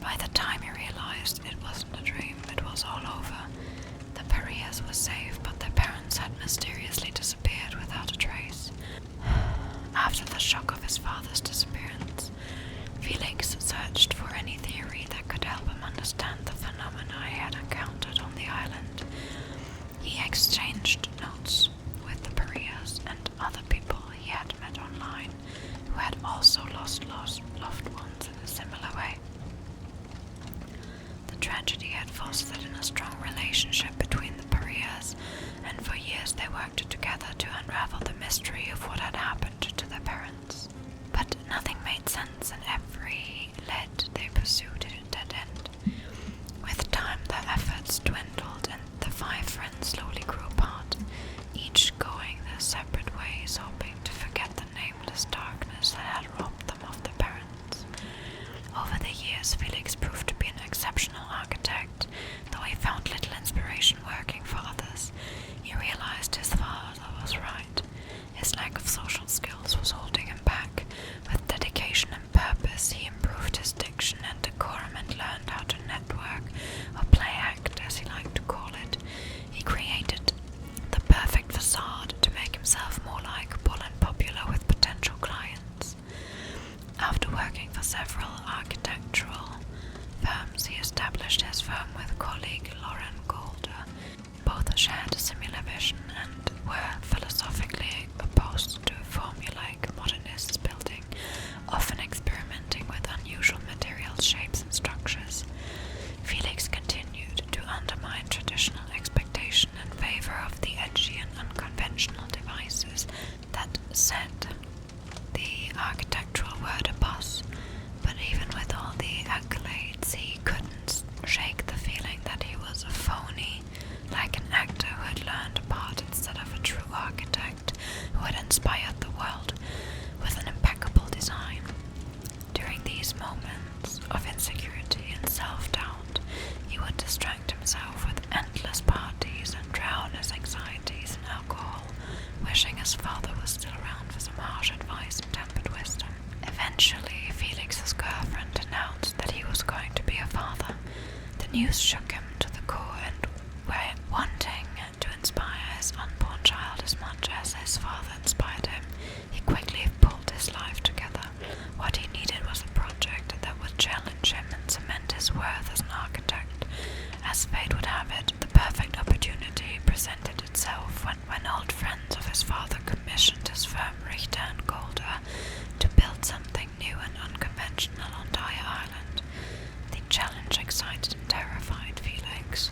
By the time he realized it wasn't a dream, it was all over. The Perriers were safe, but their parents had mysteriously disappeared without a trace. After the shock of his father's disappearance, Felix searched for any theory that could help him understand the phenomena he had encountered on the island. He exchanged notes with the Perriers and other people he had met online who had also lost loved ones in a similar way. The tragedy had fostered in a strong relationship between the Perriers, and for years they worked together to unravel the mystery of what had happened to their parents. But nothing made sense, and every lead they pursued at a dead end. With time, their efforts dwindled, and the five friends slowly grew apart, each going their separate ways, hoping to forget the nameless darkness that had robbed them of their parents. Over the years, Felix proved to be an exceptional architect, though he found little inspiration working for others. He realized his father was right. His lack of social skills was holding him back. With dedication and purpose, he improved his diction and decorum and learned how to network, or play act as he liked to call it. He created the perfect facade to make himself more likable and popular with potential clients. After working for several architectural firms, he established his firm with colleague Lauren Golder. Both shared a similar vision and were philosophically opposed to formulaic modernist building, often experimenting with unusual materials, shapes, and structures. Felix continued to undermine traditional expectation in favor of the edgy and unconventional devices that set the architectural word a buzz. But even with all the accolades, he couldn't shake the feeling that he was a phony, like an actor who had learned a part instead of a true architect who had inspired the world with an impeccable design. During these moments of insecurity and self-doubt, he would distract himself with endless parties and drown his anxieties in alcohol, wishing his father was still around for some harsh advice and tempered wisdom. Eventually, Felix's girlfriend announced that he was going to be a father. The news shook him to the core, and wanting to inspire his unborn child as much as his father inspired him, he quickly pulled his life together. What he needed was a project that would challenge him and cement his worth as an architect. As fate would have it, the perfect opportunity presented itself when old friends of his father commissioned his firm Richter and Golder to build something new and unconventional on Dyer Island. The challenge excited and terrified Felix,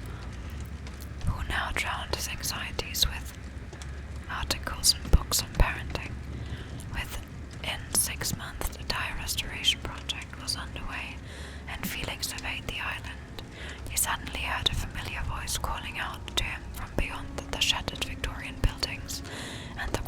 who now drowned his anxieties with articles and books on parenting. Within 6 months, the Dyer restoration project was underway, and Felix surveyed the island. He suddenly heard a familiar voice calling out to him from beyond the shattered Victorian buildings, and the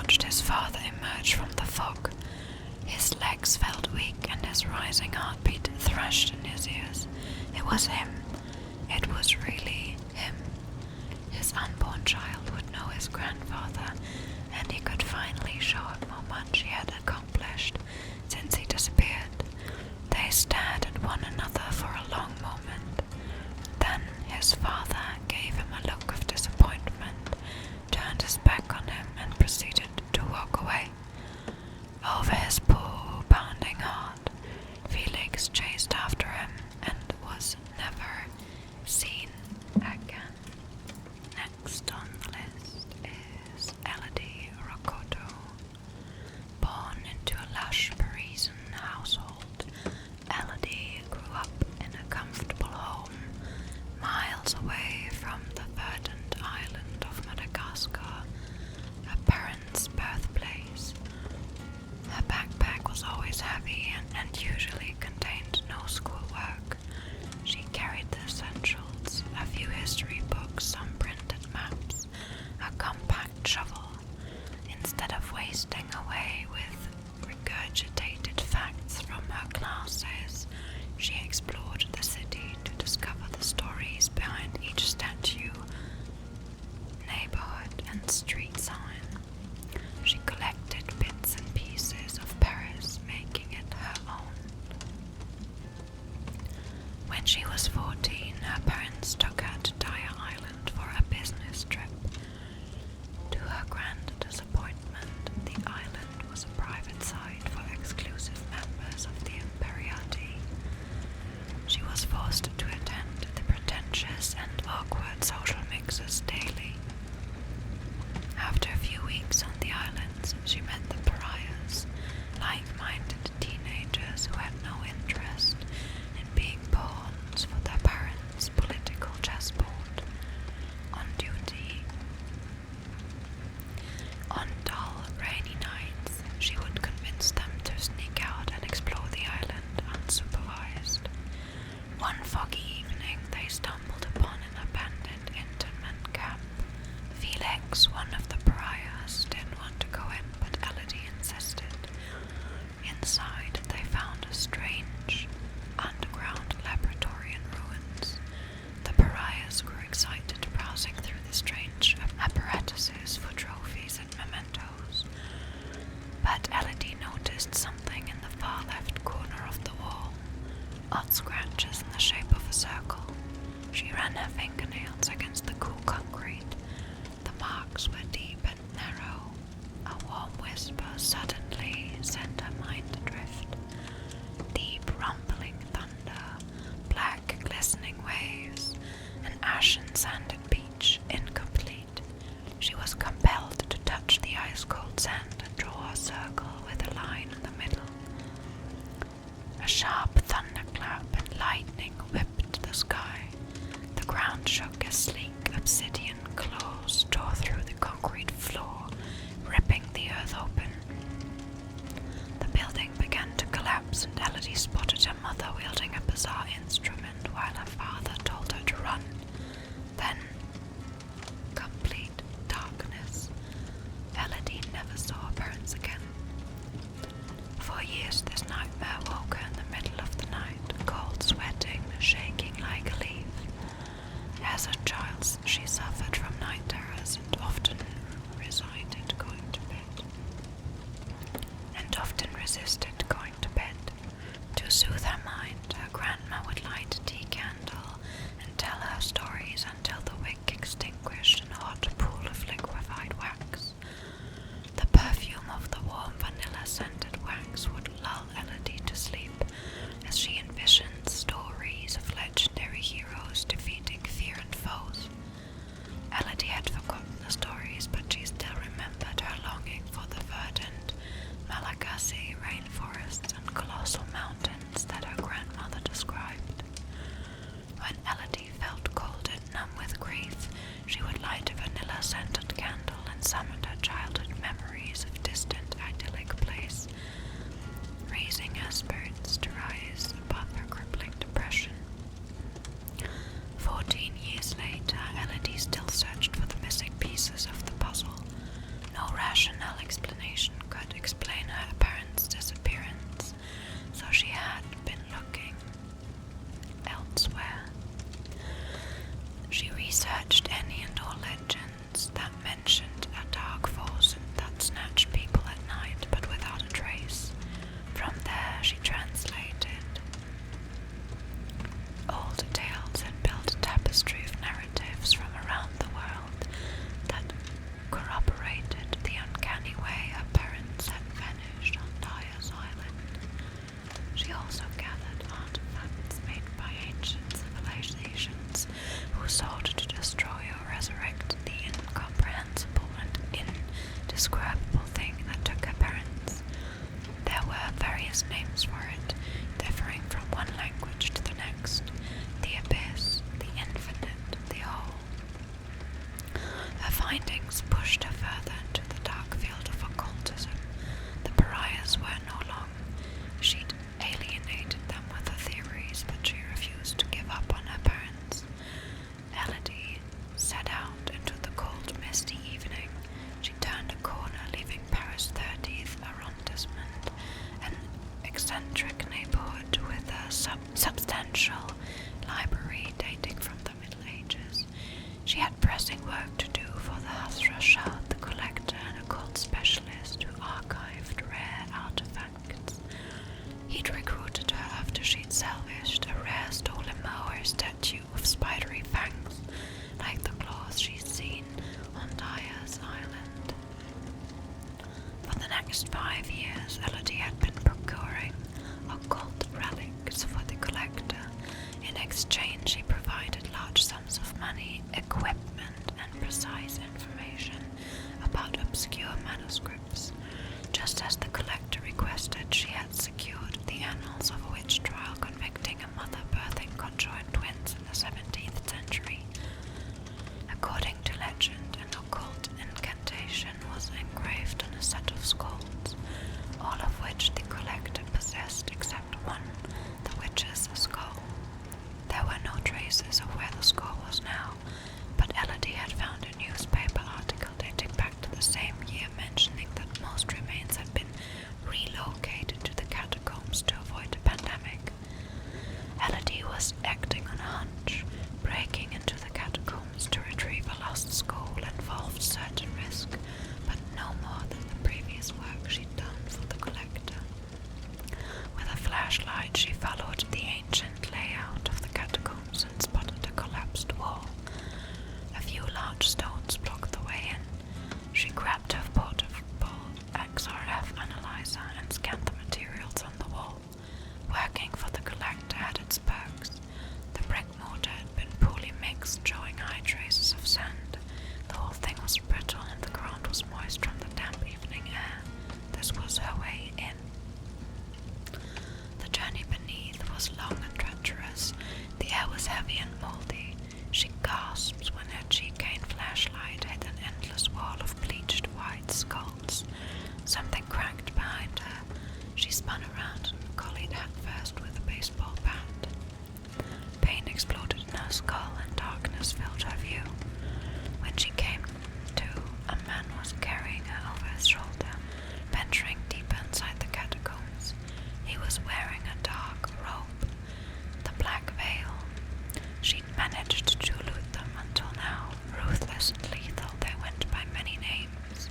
watched his father emerge from the fog. His legs felt weak and his rising heartbeat thrashed in his ears. It was him. It was really him. His unborn child would know his grandfather, and he could finally show him how much he had accomplished since he disappeared. They stared at one another for a long moment. Then his father gave him a look of disappointment, turned his back on him, and proceeded to walk away. Over his poor, pounding heart, Felix chased after him and was never seen again. Next on the list is Elodie Rocoto. Born into a lush Parisian household, Elodie grew up in a comfortable home, miles away from the verdant island of Madagascar, her parents' birthplace. Her backpack was always heavy and usually contained no schoolwork. She carried the essentials, a few history books, some printed maps, a compact shovel. Instead of wasting away with regurgitated facts from her classes, she explored the city to discover the stories behind each statue, neighborhood, and street sign. She collected bits and pieces of Paris, making it her own. When she was 14, her parents took her to Dyer Island for a business trip. To her grand disappointment, the island was a private site for exclusive members of the Imperiati. She was forced to attend the pretentious and awkward social mixes daily. After a few weeks on the islands, she met the pariahs, like-minded teenagers who had no interest in being pawns for their parents' political chessboard. On duty, on dull, rainy nights, she would convince them to sneak out and explore the island unsupervised. One foggy evening, they stumbled upon an abandoned internment camp. Felix, one of the pariahs, didn't want to go in, but Elodie insisted. Inside, they found a strange, underground laboratory in ruins. The pariahs grew excited, browsing through the strange apparatuses for trophies and mementos. But Elodie noticed something in the far left corner of the wall, odd scratches in the shape of a circle. She ran her fingernails against the cool concrete. The marks were deep and narrow. A warm whisper suddenly sent her mind adrift. Deep rumbling thunder, black glistening waves, an ashen sanded beach, incomplete. She was compelled to touch the ice-cold sand and draw a circle with a line in the middle. A sharp thunderclap and lightning whipped the sky. The ground shook as sleek obsidian claws tore through the concrete floor, ripping the earth open. The building began to collapse, and Elodie spotted her mother wielding a bizarre instrument while her father told her to run. Then, complete darkness. Elodie never saw her parents again. For years, this nightmare woke her in the middle of the night, cold sweating, shaking like a leaf. As a child, she suffered from night terrors and often resisted going to bed. To soothe her mind, her grandma would light a tea candle and tell her stories until the wick extinguished in a hot pool of liquefied wax. The perfume of the warm vanilla-scented wax would lull Elodie to sleep as she envisioned stories of legendary heroes defeating fear and foes. Elodie had forgotten the stories, but she still remembered her longing for the verdant Malagasy rainforest. eccentric neighborhood with a substantial library dating from the Middle Ages. She had pressing work to do for the Hasra Shah, the collector and occult specialist who archived rare artifacts. He'd recruited her after she'd salvaged a rare stolen Maori statue of spidery fangs, like the claws she'd seen on Dyer's Island. For the next 5 years, Elodie had been procuring occult relics for the collector. In exchange, he provided large sums of money, equipment, and precise information about obscure manuscripts. Just as the collector requested, she had secured the annals of a witch trial convicting a mother birthing conjoined twins in the 17th century. According to legend, an occult incantation was engraved on a set of skulls, all of which the collector possessed except one, the witch's skull. There were no traces of where the skull was now, but Elodie had found a newspaper article dating back to the same year mentioning that most remains had been relocated to the catacombs to avoid a pandemic. Elodie was acting on a hunch. Breaking into the catacombs to retrieve a lost skull involved certain risk, but no more than the previous work she'd done for the collector. With a flashlight, she followed the ancient layout of the catacombs and spotted a collapsed wall. A few large stones blocked the way in. She grabbed her portable XRF analyzer and scanned the materials on the wall. Working for the collector had its perks. The brick mortar had been poorly mixed, showing high traces of sand. The whole thing was brittle and the ground was moist from the damp evening air. This was her way in. The journey beneath was long and treacherous. The air was heavy and moldy. She gasped when her cheek-cane flashlight hit an endless wall of bleached white skulls. Something cracked behind her. She spun around and collied headfirst with a baseball bat. Pain exploded in her skull and darkness filled her view. When she came to, a man was carrying her over his shoulder, venturing deeper inside the catacombs. He was wearing a dark robe, the black veil. She'd managed to elude them until now. Ruthless and lethal, they went by many names.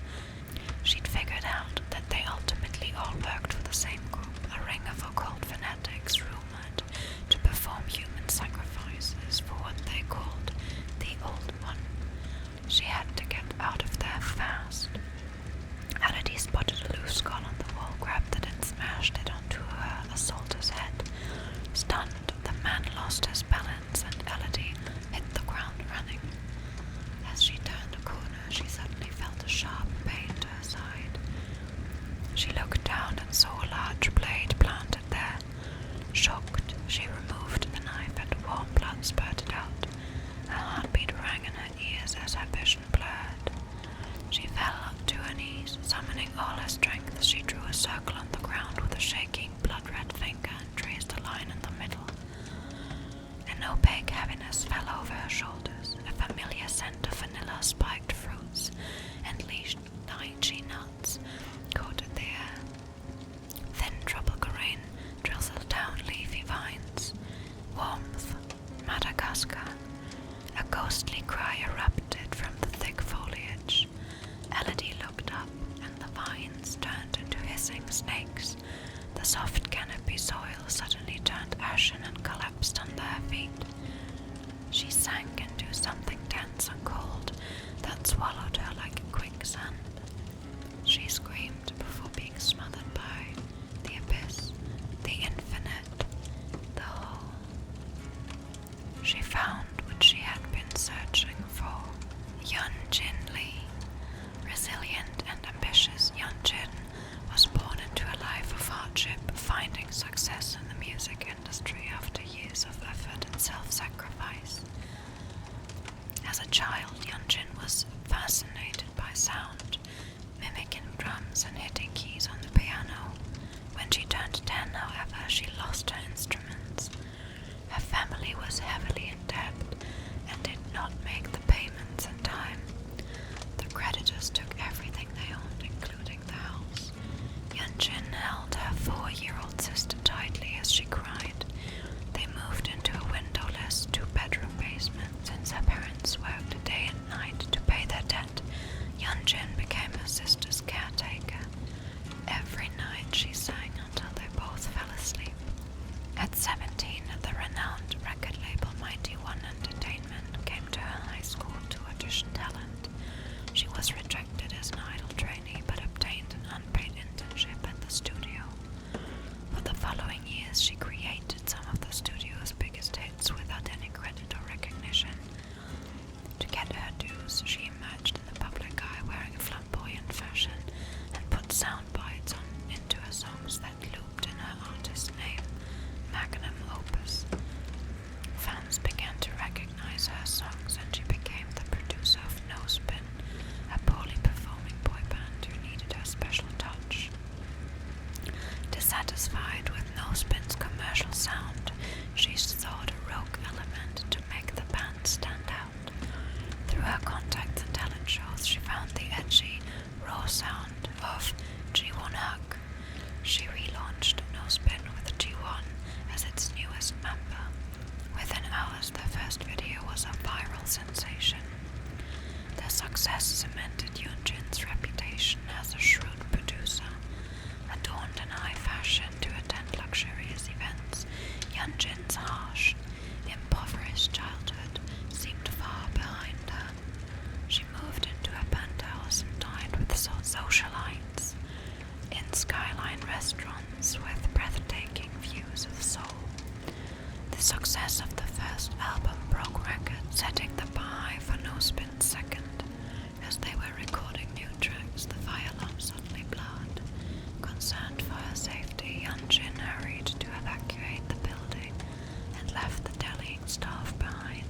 She'd figured out that they ultimately all worked for the same group, a ring of occult fanatics rumored to perform human sacrifices for what they called the Old One. She had to get out of there fast. Elodie spotted a loose skull on the wall, grabbed it and smashed it onto her assaulter's head. Stunned, the man lost his balance and Elodie hit the ground running. As she turned a corner, she suddenly felt a sharp pain to her side. She looked down and saw a large blade planted there. Shocked, she removed the knife and warm blood spurted out. Her heartbeat rang in her ears as her vision blurred. She fell to her knees. Summoning all her strength, she drew a circle on the ground with a shaking, blood-red finger and traced a line in the middle. An opaque heaviness fell over her shoulders. A familiar scent of vanilla spiked fruits and lychee nuts coated the air. Thin tropical rain drizzled down leafy vines. Warmth, Madagascar. A ghostly cry erupted from the thick foliage. Elodie looked up, and the vines turned into hissing snakes. The soft canopy soil suddenly turned ashen and collapsed under her feet. She sank into something dense and cold that swallowed her like a quicksand. She screamed before being smothered by the abyss, the infinite, the whole. She found what she had been searching for. Yun-Jin Lee. Resilient and ambitious, Yun-Jin was born into a life of hardship, finding success in the music industry after years of effort and self-sacrifice. As a child, Yun-Jin was fascinated by sound, mimicking drums and hitting keys on the piano. When she turned 10, however, she lost her instruments. Her family was heavily in debt and did not make the payments in time. The creditors took everything they owned, including the house. Yun-Jin held her 4-year-old sister satisfied with No-Spin's commercial sound, she sought a rogue element to make the band stand out. Through her contacts and talent shows, she found the edgy, raw sound of G1 Hug. She relaunched No-Spin with G1 as its newest member. Within hours, their first video was a viral sensation. Their success cemented Yoonjin's reputation as a shrewd producer. Adorned in high fashion to attend luxurious events, Yoonjin's harsh, impoverished childhood seemed far behind her. She moved into a penthouse and dined with socialites in skyline restaurants with breathtaking views of Seoul. The success of the first album broke records, setting the bar high for No-Spin's second. As they were recording new tracks, the fire alarm suddenly blared. Concerned for her safety, Yoonjin hurried to evacuate the building and left the deli staff behind.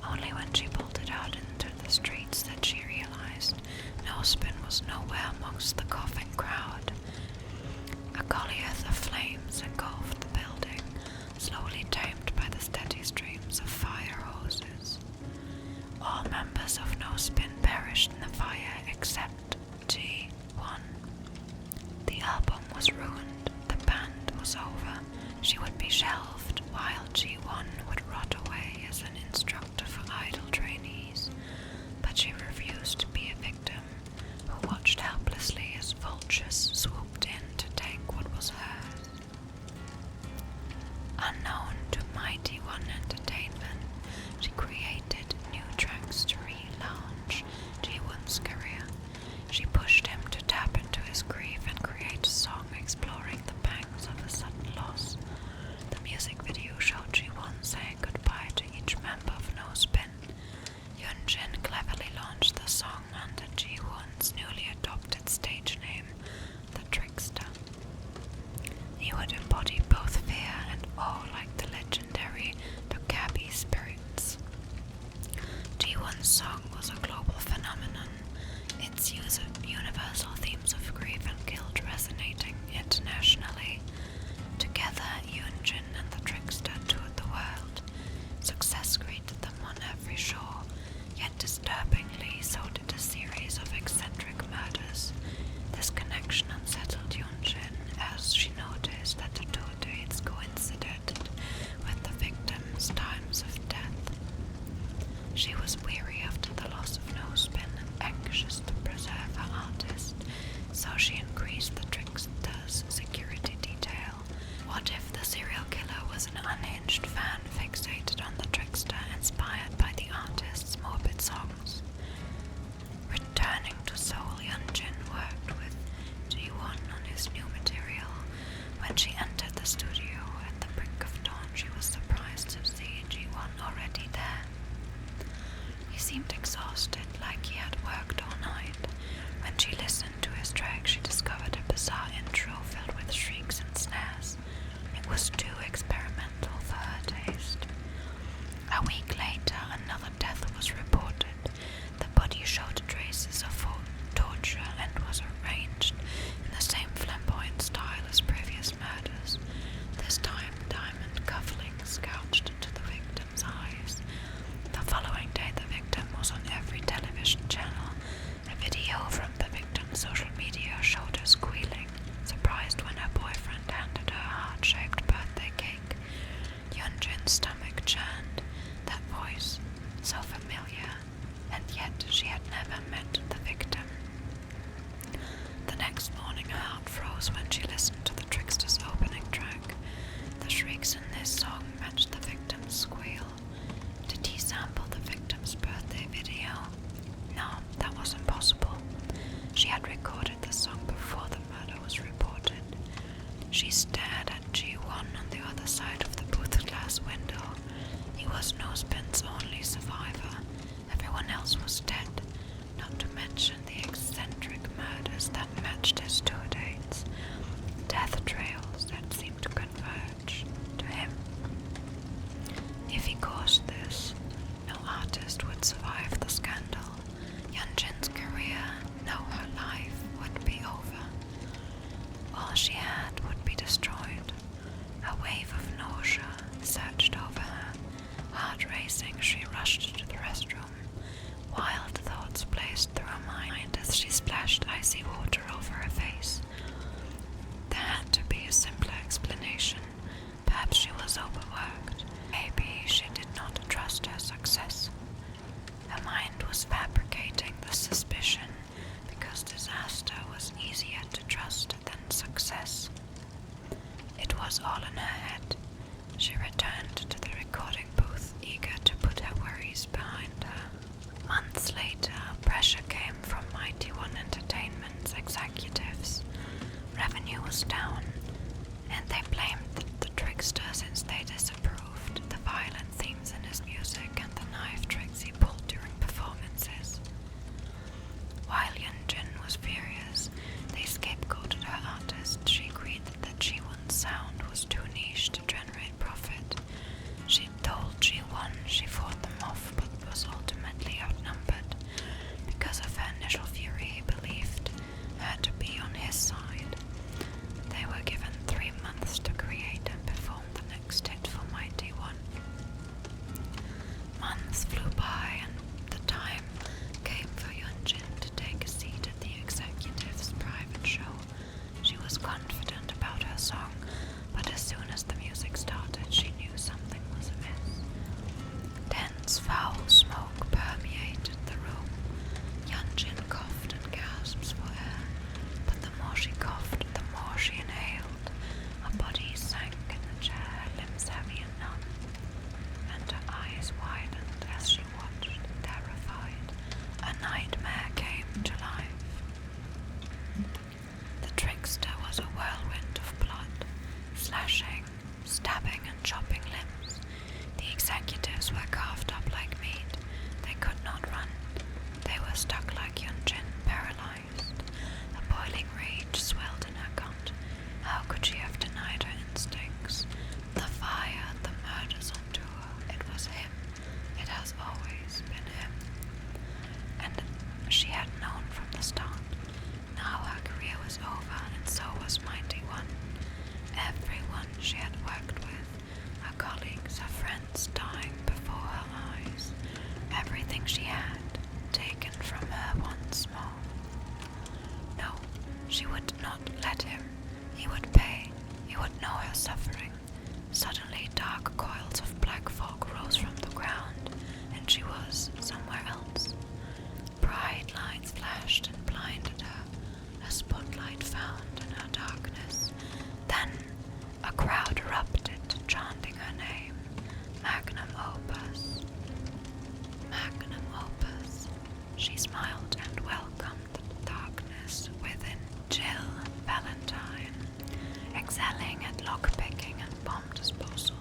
Only when she bolted out into the streets did she realize No-Spin was nowhere amongst the coughing crowd. A goliath of flames engulfed the building, slowly tamed by the steady streams of fire hoses. All members of No-Spin perished in the fire except G1. The album was ruined, the band was over. She would be shelved, while G1 would rot away as an instructor for idle trainees. But she refused to be a victim who watched helplessly as vultures swooped in to take what was hers. Unknown to Mighty One Entertainment, she created new tracks to relaunch Ji-won's career. She pushed him to tap into his grief and create a song exploring the pangs of a sudden loss. The music video showed Ji-won saying goodbye to each member of No-Spin. Yoonjin cleverly launched the song under Ji-won's newly adopted stage name, The Trickster. He would embody both fear and awe like the legendary Tokabi spirits. Ji-won's song was a global phenomenon, its use of universal themes of grief and guilt resonating internationally. Together, Yoonjin and the Trickster toured the world. Success greeted them on every shore, yet disturbingly so did a series of eccentric murders. This connection unsettled Yoonjin as she noticed that the tour dates coincided with the victims' times of death. She was weary after the loss of No-Spin and anxious to preserve her artist, so she increased the Trickster's security detail. What if the serial killer was an unhinged fan fixated on the Trickster, inspired by the artist's morbid songs? Returning to Seoul, Yoonjin worked with Ji-won on his new material. When she entered the studio at the break of dawn, she was surprised to see Ji-won already there. He seemed exhausted, like he had worked all night. When she listened to his track, she discovered a bizarre intro filled with shrieks and snares. It was too experimental for her taste. A week later, another death was reported. The body showed traces of torture and was arranged in the same flamboyant style as previous murders. This time, diamond cufflinks gouged into the victim's eyes. The following day, the victim was on every television channel. A video from the victim's social media showed her squealing, surprised when her boyfriend handed her a heart-shaped birthday cake. Yoonjin's stomach churned. That voice, so familiar, and yet she had never met the victim. The next morning, her heart froze when she listened to the Trickster's opening track. The shrieks in this song matched the victim's squeal. Did he sample the victim's birthday video? No, that was impossible. She had recorded the song before the murder was reported. She stared at G1 on the other side of the booth glass window. He was No-Spin's only survivor. Everyone else was dead, not to mention the eccentric murders that matched his tour dates. Death trails that seemed to converge to him. If he caused this, no artist would survive the scandal. Yoonjin's career, no, her life, would be over. All she had would be destroyed. racing, she rushed to the restroom. Wild thoughts blazed through her mind as she splashed icy water over her face. There had to be a simpler explanation. Perhaps she was overworked. Maybe she did not trust her success. Her mind was fabricating the suspicion because disaster was easier to trust than success. It was all in her head. She returned to the recording booth, eager to put her worries behind her. Months later, pressure came from Mighty One Entertainment's executives. Revenue was down, and they blamed the trickster since they disapproved the violent themes in his music and the knife tricks he pulled during performances. While Yunjin was furious, they scapegoated her artist. She agreed that Ji-won's sound was too niche to generate profit. She told Ji-won she fought them off but was ultimately outnumbered. Because of her initial fury, he believed her to be on his side. They were given 3 months to create and perform the next hit for Mighty One. Months flew by and the time came for Yunjin to take a seat at the executive's private show. She was confident about her song, but as soon as the music started, she knew something was amiss. Dense, foul smoke permeated the room. Yunjin coughed and gasped for air, but the more she coughed, the more she inhaled. Her body sank in the chair, her limbs heavy and numb, and her eyes widened as she watched, terrified. A nightmare came to life. The trickster was a whirlwind of blood, slashing, stabbing and chopping limbs. The executives were carved up like meat. They could not run. They were stuck like Yunjin, paralyzed. A boiling rage swelled in her gut. How could she have denied her instincts? The fire, the murders on tour. It was him. It has always been him. And she had known from the start. Now her career was over, and so was Mighty One. Everyone she had worked with, her colleagues, her friends, dying before her eyes. Everything she had, taken from her once more. No, she would not let him. He would pay. He would know her suffering. Suddenly, dark coils of black fog rose from the ground, and she was somewhere else. Bright lights flashed and blinded her, a spotlight found in her darkness. Then a crowd erupted, chanting her name. Magnum opus. Magnum opus. She smiled and welcomed the darkness within. Jill Valentine. Excelling at lockpicking and bomb disposal,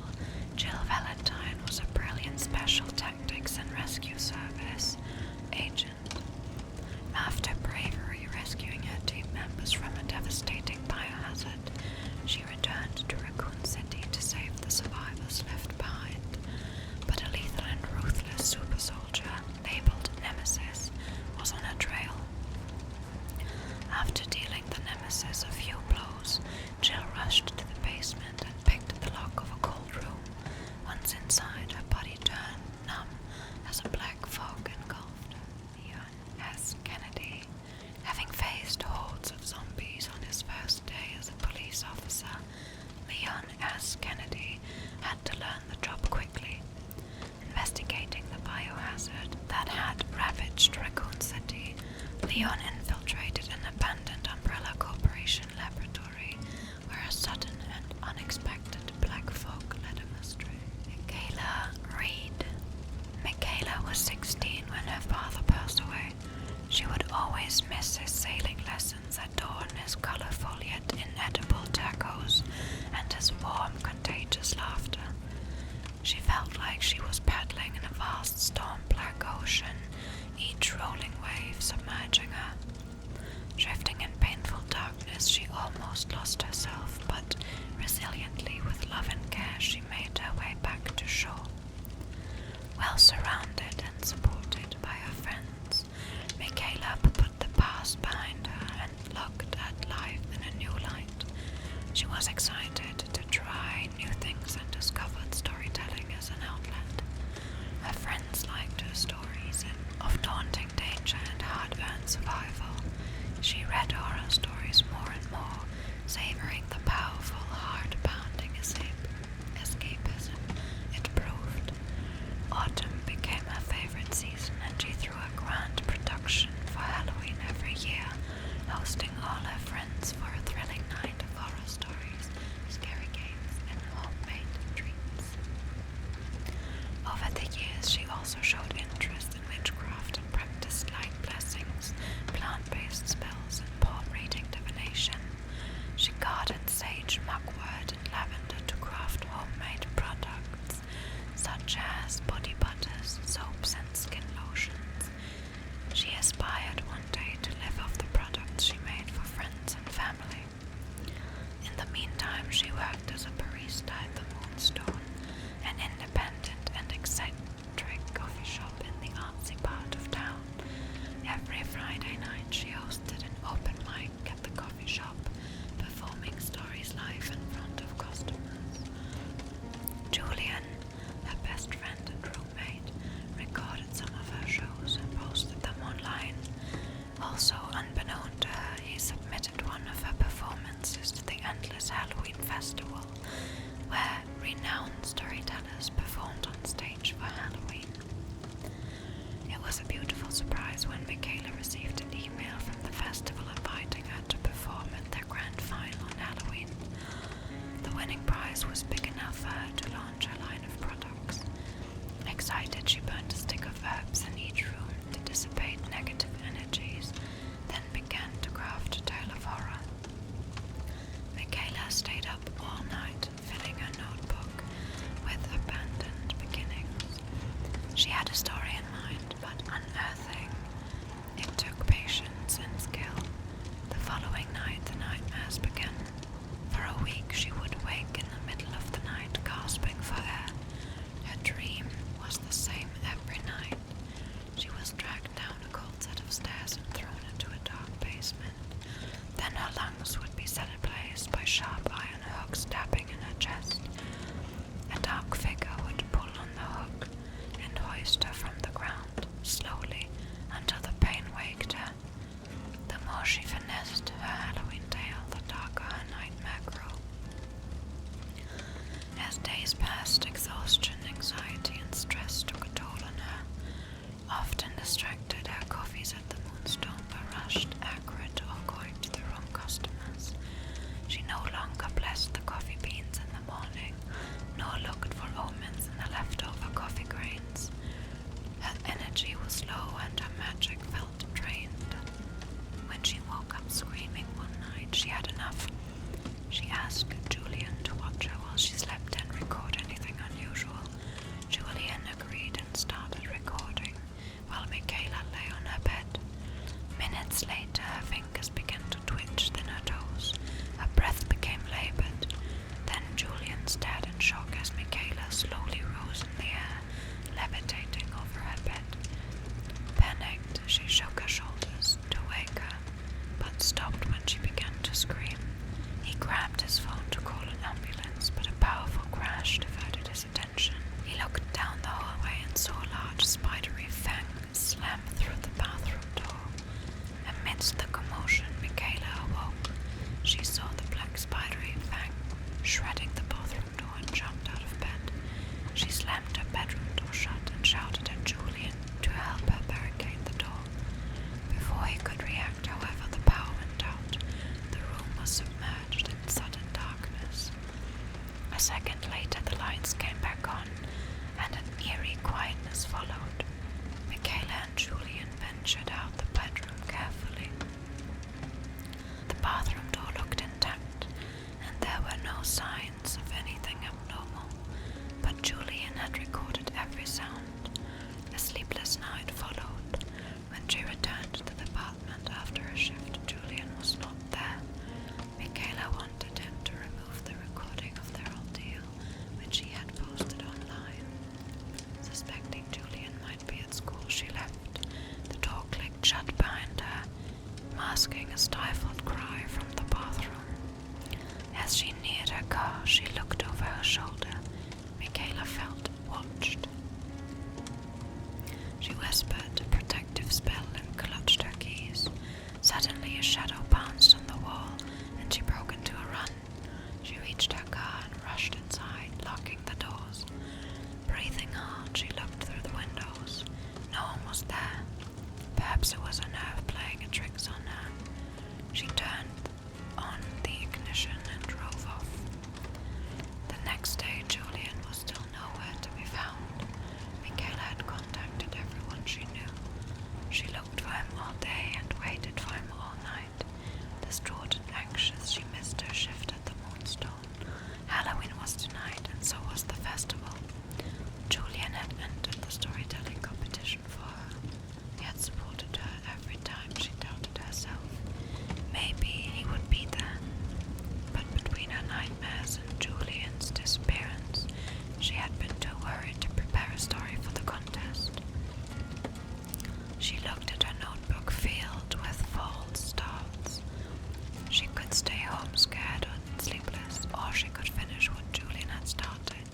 Jill Valentine was a brilliant special tactics and rescue service agent. After bravery rescuing her team members from a devastating biohazard, she returned to Raccoon City to save the survivors left behind. But a lethal and ruthless super soldier, labeled Nemesis, was on her trail. After dealing the Nemesis a few blows, Jill rushed to the basement and picked the lock of a cold room. Once inside, her body turned numb as a black fog engulfed her. Leon S. Kennedy, having faced hordes of zombies on his first day as a police officer, Leon S. Kennedy had to learn the job quickly. Investigating the biohazard that had ravaged Raccoon City, Leon infiltrated an abandoned Umbrella Corporation laboratory where a sudden and unexpected black fog led him astray. Michaela Reed. Michaela was 16 when her father passed away. She would always miss his sailing lessons at dawn, his colorful yet inedible tacos, and his warm, contagious laughter. She felt like she was paddling in a vast storm-black ocean, each rolling wave submerging her. Drifting in painful darkness, she almost lost herself, but resiliently, with love and care, she made her way back to shore. Well surrounded and supported by her friends, Michaela put the past behind her and looked at life in a new light. She was excited to try new things and discovered storytelling as an outlet. she worked as a barista at the Moonstone, an independent and eccentric coffee shop in the artsy part of town. Every Friday night she hosted an open mic at the coffee shop, performing stories live in front of customers. Julian, her best friend and roommate, recorded some of her shows and posted them online. Also, unbeknown to her, he submitted one of her performances to the Endless Halloween Festival, where renowned storytellers performed on stage for Halloween. It was a beautiful surprise when Michaela received an email from the festival inviting her to perform at their grand final on Halloween. The winning prize was big enough for her to launch her line of products. Excited, she burned a stick of herbs in each room to dissipate negative energies, then began to craft a tale of horror. Michaela stayed up all night, filling her notebook with abandoned beginnings. She had a story in mind, but unearthing it took patience and skill. The following night, the nightmares began. For a week, she would wake in the middle of the night, gasping for air. Her dream was the same every night. She was dragged down a cold set of stairs and thrown into a dark basement. Then her lungs would be set ablaze by sharp iron hooks stabbing in her chest. A dark figure would pull on the hook and hoist her from the ground, slowly, until the pain waked her. The more she finessed her Halloween tale, the darker her nightmare grew. As days passed, exhaustion, anxiety, and stress took a toll on her. Often distracted, her coffees at the Moonstone were rushed, acrid, or going to the wrong customers. She no longer blessed the coffee beans in the morning, nor looked for omens in the leftover coffee grains. Her energy was low and her magic felt drained. When she woke up screaming one night, she had enough. She asked Julian to watch her while she slept and record anything unusual. Julian agreed and started recording, while Michaela lay on her bed. Minutes later, her fingers began to twitch, then her toes. Her breath became labored. Then Julian stared in shock as Michaela slowly rose in the air, levitating over her bed. Panicked, she shook her shoulders to wake her, but stopped when she began to scream. He grabbed his phone to call an ambulance, but a powerful crash diverted his attention. He looked down the hallway and saw a large spidery fang slam through the bathroom door. Amidst the commotion, Michaela awoke. She saw the black spidery fang shredding the bathroom door and jumped out of bed. She slammed her bedroom door shut and shouted at Julian to help her barricade the door. Before he could react, however, the power went out. The room was submerged in sudden darkness. A second later, the lights came back on, and an eerie quietness followed. Michaela and Julian ventured out the bedroom carefully. The bathroom door looked intact, and there were no signs of anything abnormal, but Julian had recorded every sound. A sleepless night followed. When she returned to the apartment after a shift, Julian was not there. Michaela wanted him to remove the recording of their ordeal, which he had posted online. Suspecting Julian might be at school, she left. The door clicked shut behind her, masking a stifled cry from the bathroom. As she neared her car, she looked over her shoulder. Michaela felt watched. She whispered a protective spell and clutched her keys. Suddenly a shadow bounced on the wall, and she broke into a run. She reached her car and rushed inside, locking the doors. Breathing hard, she looked through the windows. No one was there. Perhaps it was her nerve playing tricks on her. She turned on the ignition and drove off. stay home scared or sleepless, or she could finish what Julian had started.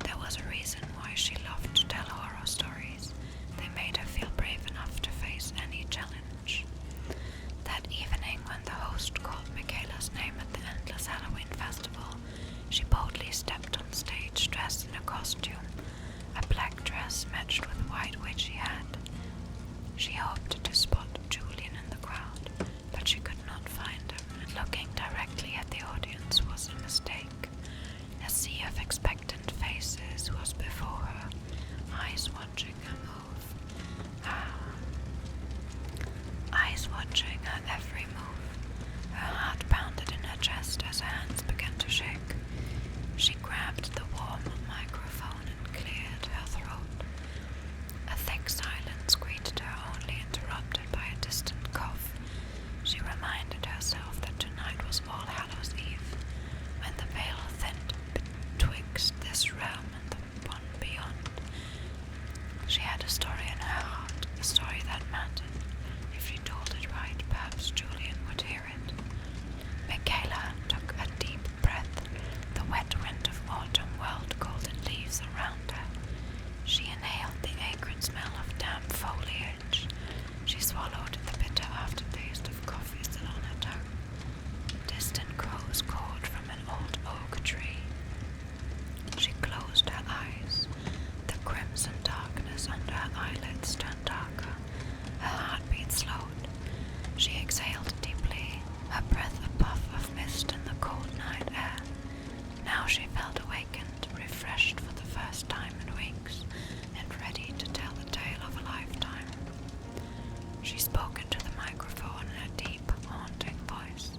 There was a reason why she loved to tell horror stories. They made her feel brave enough to face any challenge. That evening, when the host called Michaela's name at the Endless Halloween Festival, she boldly stepped on stage dressed in a costume, a black dress matched with a white witchy hat. She hoped to spot Julian in the crowd, but she could not find him, and looking directly at the audience was a mistake. A sea of expectant faces was before her, eyes watching her move. Eyes watching her every move. Her heart pounded in her chest as her hands began to shake. She grabbed the warm microphone and cleared her throat. A thick silence greeted her, only interrupted by a distant cough. She reminded herself that tonight was All Hallows Eve, when the veil thinned betwixt this realm and the one beyond. She had a story in her heart, a story that mattered. If she told it right, perhaps Julian would hear it. Michaela took a deep breath. The wet wind of autumn whirled golden leaves around her. She inhaled the acrid smell of damp foliage. She swallowed the bitter aftertaste of coffee still on her tongue. Distant crows cawed from an old oak tree. She closed her eyes. The crimson darkness under her eyelids turned darker. Her heartbeat slowed. She exhaled deeply, her breath a puff of mist in the cold night air. Now she felt awakened, refreshed for the first time in weeks, and ready to tell the tale of a lifetime. She spoke into the microphone in a deep, haunting voice.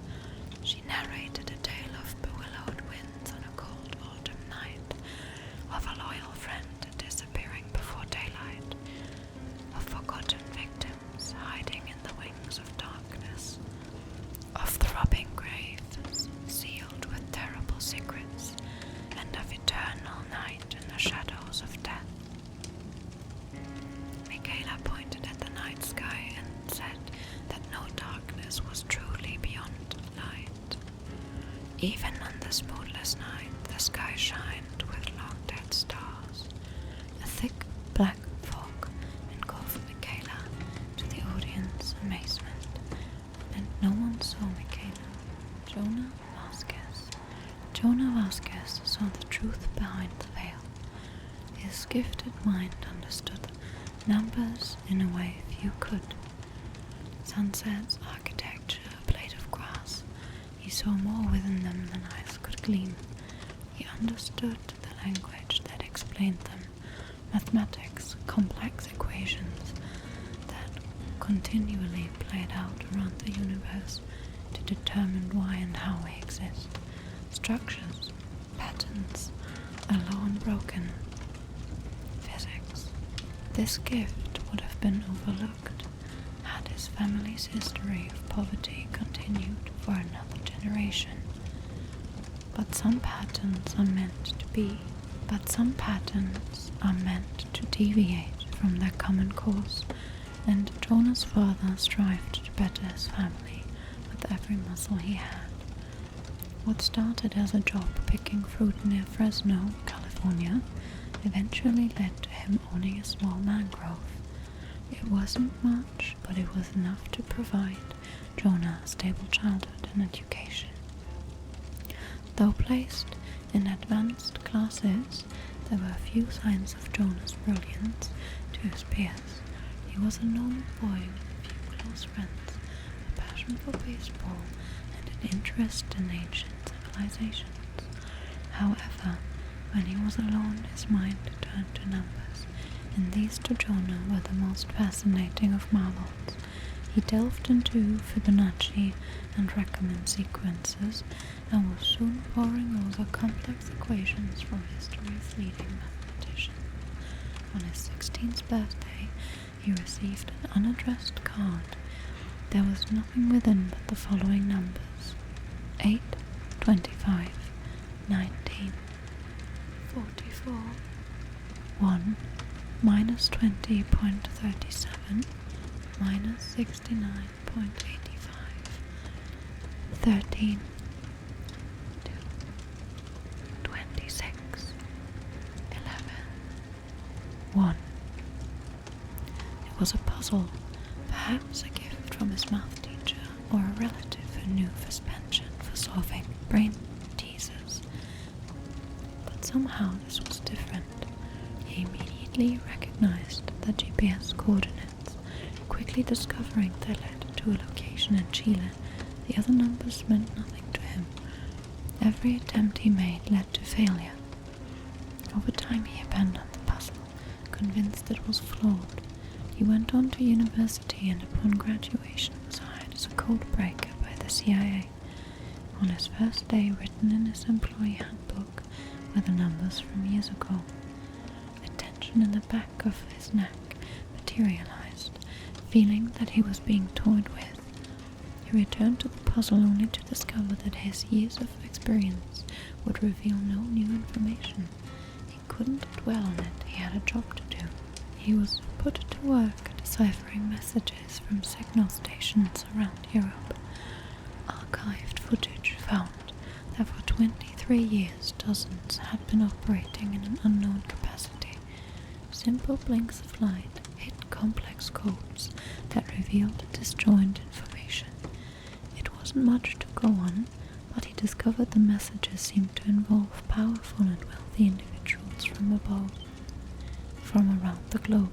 She narrated a tale of bewillowed winds on a cold autumn night, of a loyal friend disappearing before daylight, of forgotten victims hiding in the wings of darkness, of throbbing graves sealed with terrible secrets, and of eternal night in the shadows of death. Michaela pointed at the night sky and said that no darkness was truly beyond light. Even on this moonless night, the sky shined with long dead stars. A thick black fog engulfed Michaela, to the audience's amazement, and no one saw Michaela. Jonah Vasquez saw the truth behind the veil. His gifted mind understood numbers in a way few could. Sunsets, architecture, a blade of grass. He saw more within them than eyes could glean. He understood the language that explained them, mathematics, complex equations that continually played out around the universe to determine why and how we exist. Structures, patterns, a law unbroken. Physics. This gift would have been overlooked had his family's history of poverty continued for another generation. But some patterns are meant to deviate from their common course, and Jonah's father strived to better his family with every muscle he had. What started as a job picking fruit near Fresno, California, eventually led to him owning a small mangrove. It wasn't much, but it was enough to provide Jonah a stable childhood and education. Though placed in advanced classes, there were few signs of Jonah's brilliance to his peers. He was a normal boy with a few close friends, a passion for baseball, and an interest in ancient civilizations. However, when he was alone, his mind turned to numbers, and these to Jonah were the most fascinating of marvels. He delved into Fibonacci and Riemann sequences, and was soon poring over complex equations from history's leading mathematicians. On his 16th birthday, he received an unaddressed card. There was nothing within but the following numbers: 8, 25, 19, 44, 1, minus 20.37, minus 69.85, 13 to 26, 11, 1. It was a puzzle, perhaps a gift from his math teacher or a relative who knew of his penchant for solving brain teasers. But somehow this was different. He immediately recognized the GPS coordinates, quickly discovering they led to a location in Chile. The other numbers meant nothing to him. Every attempt he made led to failure. Over time he abandoned the puzzle, convinced it was flawed. He went on to university and upon graduation was hired as a code breaker by the CIA. On his first day, written in his employee handbook were the numbers from years ago. A tension in the back of his neck materialized, feeling that he was being toyed with. He returned to the puzzle only to discover that his years of experience would reveal no new information. He couldn't dwell on it, he had a job to do. He was put to work deciphering messages from signal stations around Europe. Archived footage found that for 23 years dozens had been operating in an unknown capacity. Simple blinks of light hid complex codes that revealed disjoint information. It wasn't much to go on, but he discovered the messages seemed to involve powerful and wealthy individuals from around the globe.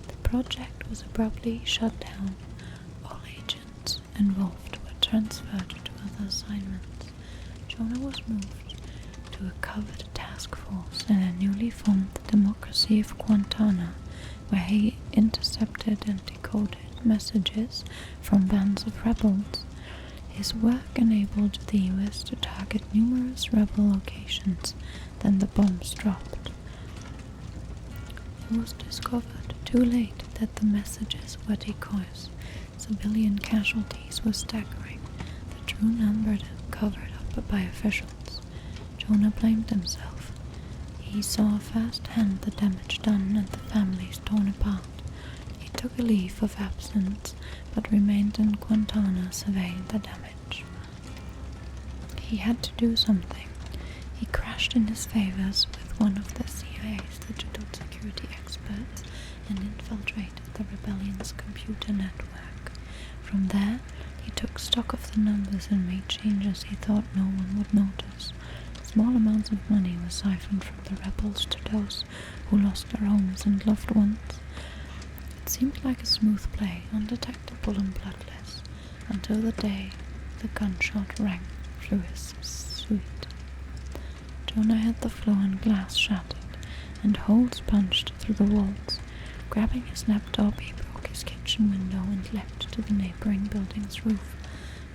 The project was abruptly shut down. All agents involved were transferred to other assignments. Jonah was moved to a covert task force in a newly formed democracy of Guantanamo, where he intercepted and decoded messages from bands of rebels. His work enabled the US to target numerous rebel locations. Then the bombs dropped. It was discovered too late that the messages were decoys. Civilian casualties were staggering, the true number covered up by officials. Jonah blamed himself. He saw firsthand the damage done and the families torn apart. He took a leave of absence, but remained in Guantanamo surveying the damage. He had to do something. He crashed in his favors with one of the CIA's digital security experts and infiltrated the rebellion's computer network. From there, he took stock of the numbers and made changes he thought no one would notice. Small amounts of money were siphoned from the rebels to those who lost their homes and loved ones. It seemed like a smooth play, undetectable and bloodless, until the day the gunshot rang through his suite. Jonah hit the floor and glass shattered, and holes punched through the walls. Grabbing his laptop, he broke his kitchen window and leapt to the neighboring building's roof.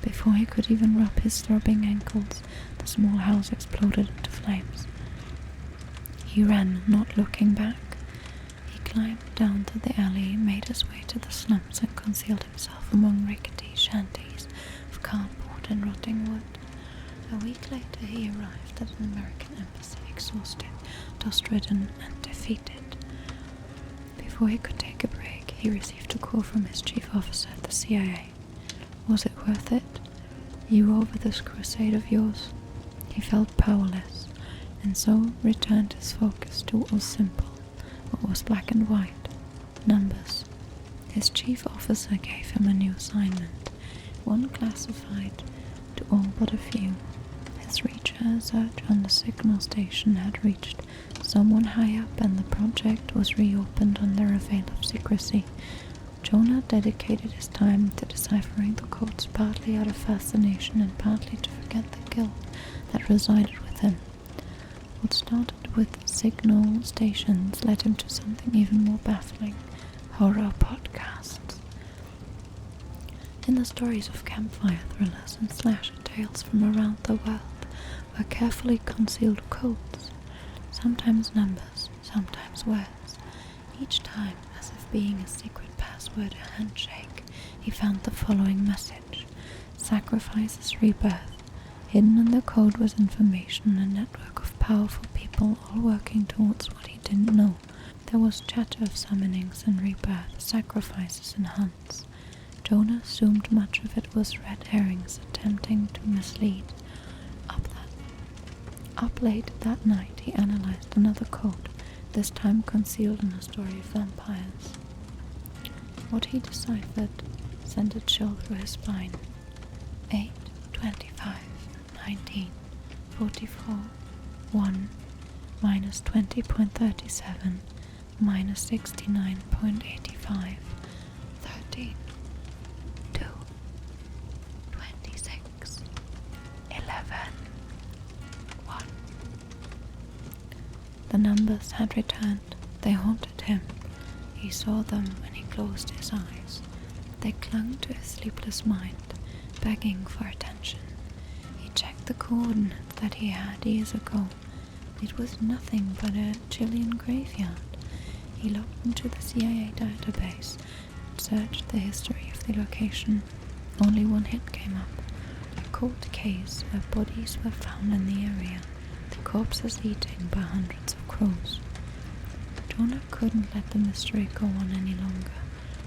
Before he could even rub his throbbing ankles, the small house exploded into flames. He ran, not looking back. He climbed down to the alley, made his way to the slums, and concealed himself among rickety shanties of cardboard and rotting wood. A week later he arrived at an American embassy, exhausted, dust-ridden, and defeated. Before he could take a break, he received a call from his chief officer at the CIA. Was it worth it? You over this crusade of yours? He felt powerless, and so returned his focus to what was simple, what was black and white, numbers. His chief officer gave him a new assignment, one classified to all but a few. His research on the signal station had reached someone high up, and the project was reopened under a veil of secrecy. Jonah dedicated his time to deciphering the codes, partly out of fascination and partly to forget the guilt that resided with him. What started with signal stations led him to something even more baffling: horror podcasts. In the stories of campfire thrillers and slasher tales from around the world were carefully concealed codes, sometimes numbers, sometimes words. Each time, as if being a secret password, a handshake, he found the following message: sacrifice is rebirth. Hidden in the code was information, a network of powerful people all working towards what he didn't know. There was chatter of summonings and rebirth, sacrifices and hunts. Jonah assumed much of it was red herrings attempting to mislead. Up late that night he analyzed another code, this time concealed in a story of vampires. What he deciphered sent a chill through his spine. 8, 25, 19, 44, 1, minus 20.37, minus 69.85, 13, 2, 26, 11, 1. The numbers had returned. They haunted him. He saw them when he closed his eyes. They clung to his sleepless mind, begging for attention. He checked the coordinates that he had years ago. It was nothing but a Chilean graveyard. He looked into the CIA database and searched the history of the location. Only one hit came up. A cold case where bodies were found in the area, the corpses eaten by hundreds of crows. Jonah couldn't let the mystery go on any longer.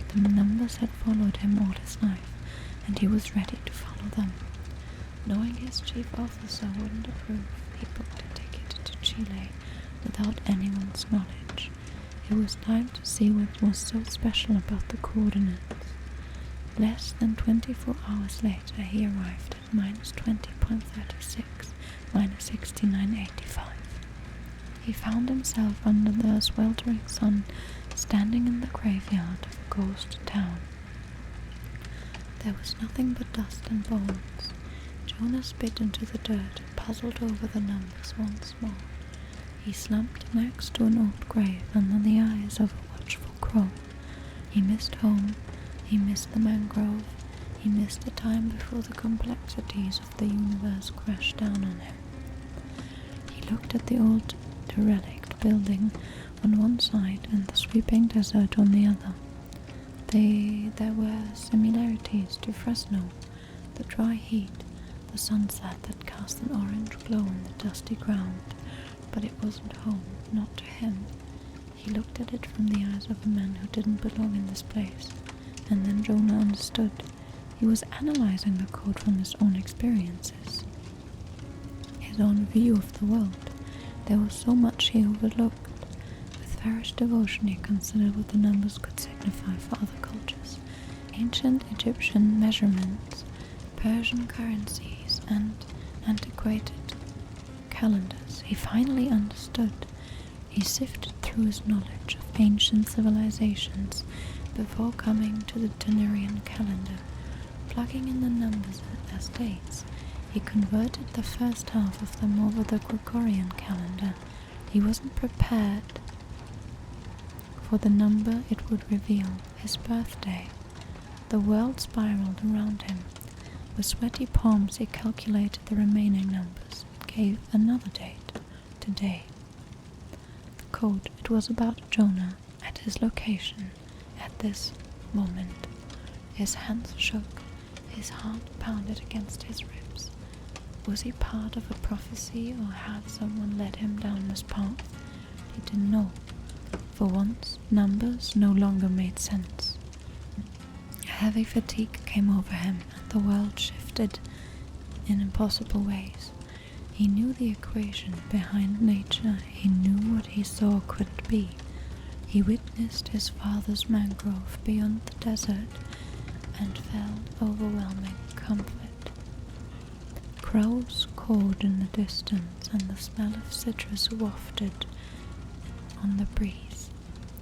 The numbers had followed him all his life, and he was ready to follow them. Knowing his chief officer wouldn't approve, he booked a ticket to Chile without anyone's knowledge. It was time to see what was so special about the coordinates. Less than 24 hours later he arrived at minus 20.36, minus 69.85. He found himself under the sweltering sun, standing in the graveyard of a ghost town. There was nothing but dust and bones. Jonah spit into the dirt and puzzled over the numbers once more. He slumped next to an old grave under the eyes of a watchful crow. He missed home, he missed the mangrove, he missed the time before the complexities of the universe crashed down on him. He looked at the old derelict building on one side and the sweeping desert on the other. There were similarities to Fresno, the dry heat, the sunset that cast an orange glow on the dusty ground, but it wasn't home, not to him. He looked at it from the eyes of a man who didn't belong in this place, and then Jonah understood. He was analyzing the code from his own experiences, his own view of the world. There was so much he overlooked. With fairish devotion he considered what the numbers could signify for other cultures. Ancient Egyptian measurements, Persian currencies, and antiquated calendars. He finally understood. He sifted through his knowledge of ancient civilizations before coming to the Tenerian calendar. Plugging in the numbers as dates, he converted the first half of them over the Gregorian calendar. He wasn't prepared for the number it would reveal, his birthday. The world spiraled around him. With sweaty palms he calculated the remaining numbers, gave another date, today. The code, it was about Jonah, at his location, at this moment. His hands shook, his heart pounded against his ribs. Was he part of a prophecy, or had someone led him down this path? He didn't know. For once, numbers no longer made sense. A heavy fatigue came over him, and the world shifted in impossible ways. He knew the equation behind nature. He knew what he saw couldn't be. He witnessed his father's mangrove beyond the desert and felt overwhelming comfort. Crows cawed in the distance, and the smell of citrus wafted on the breeze.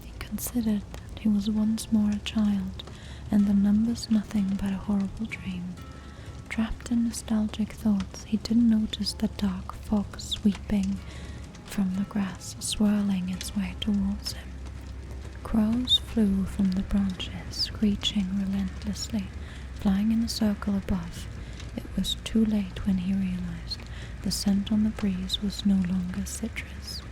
He considered that he was once more a child, and the numbers nothing but a horrible dream. Trapped in nostalgic thoughts, he didn't notice the dark fog sweeping from the grass, swirling its way towards him. Crows flew from the branches, screeching relentlessly, flying in a circle above. It was too late when he realized the scent on the breeze was no longer citrus.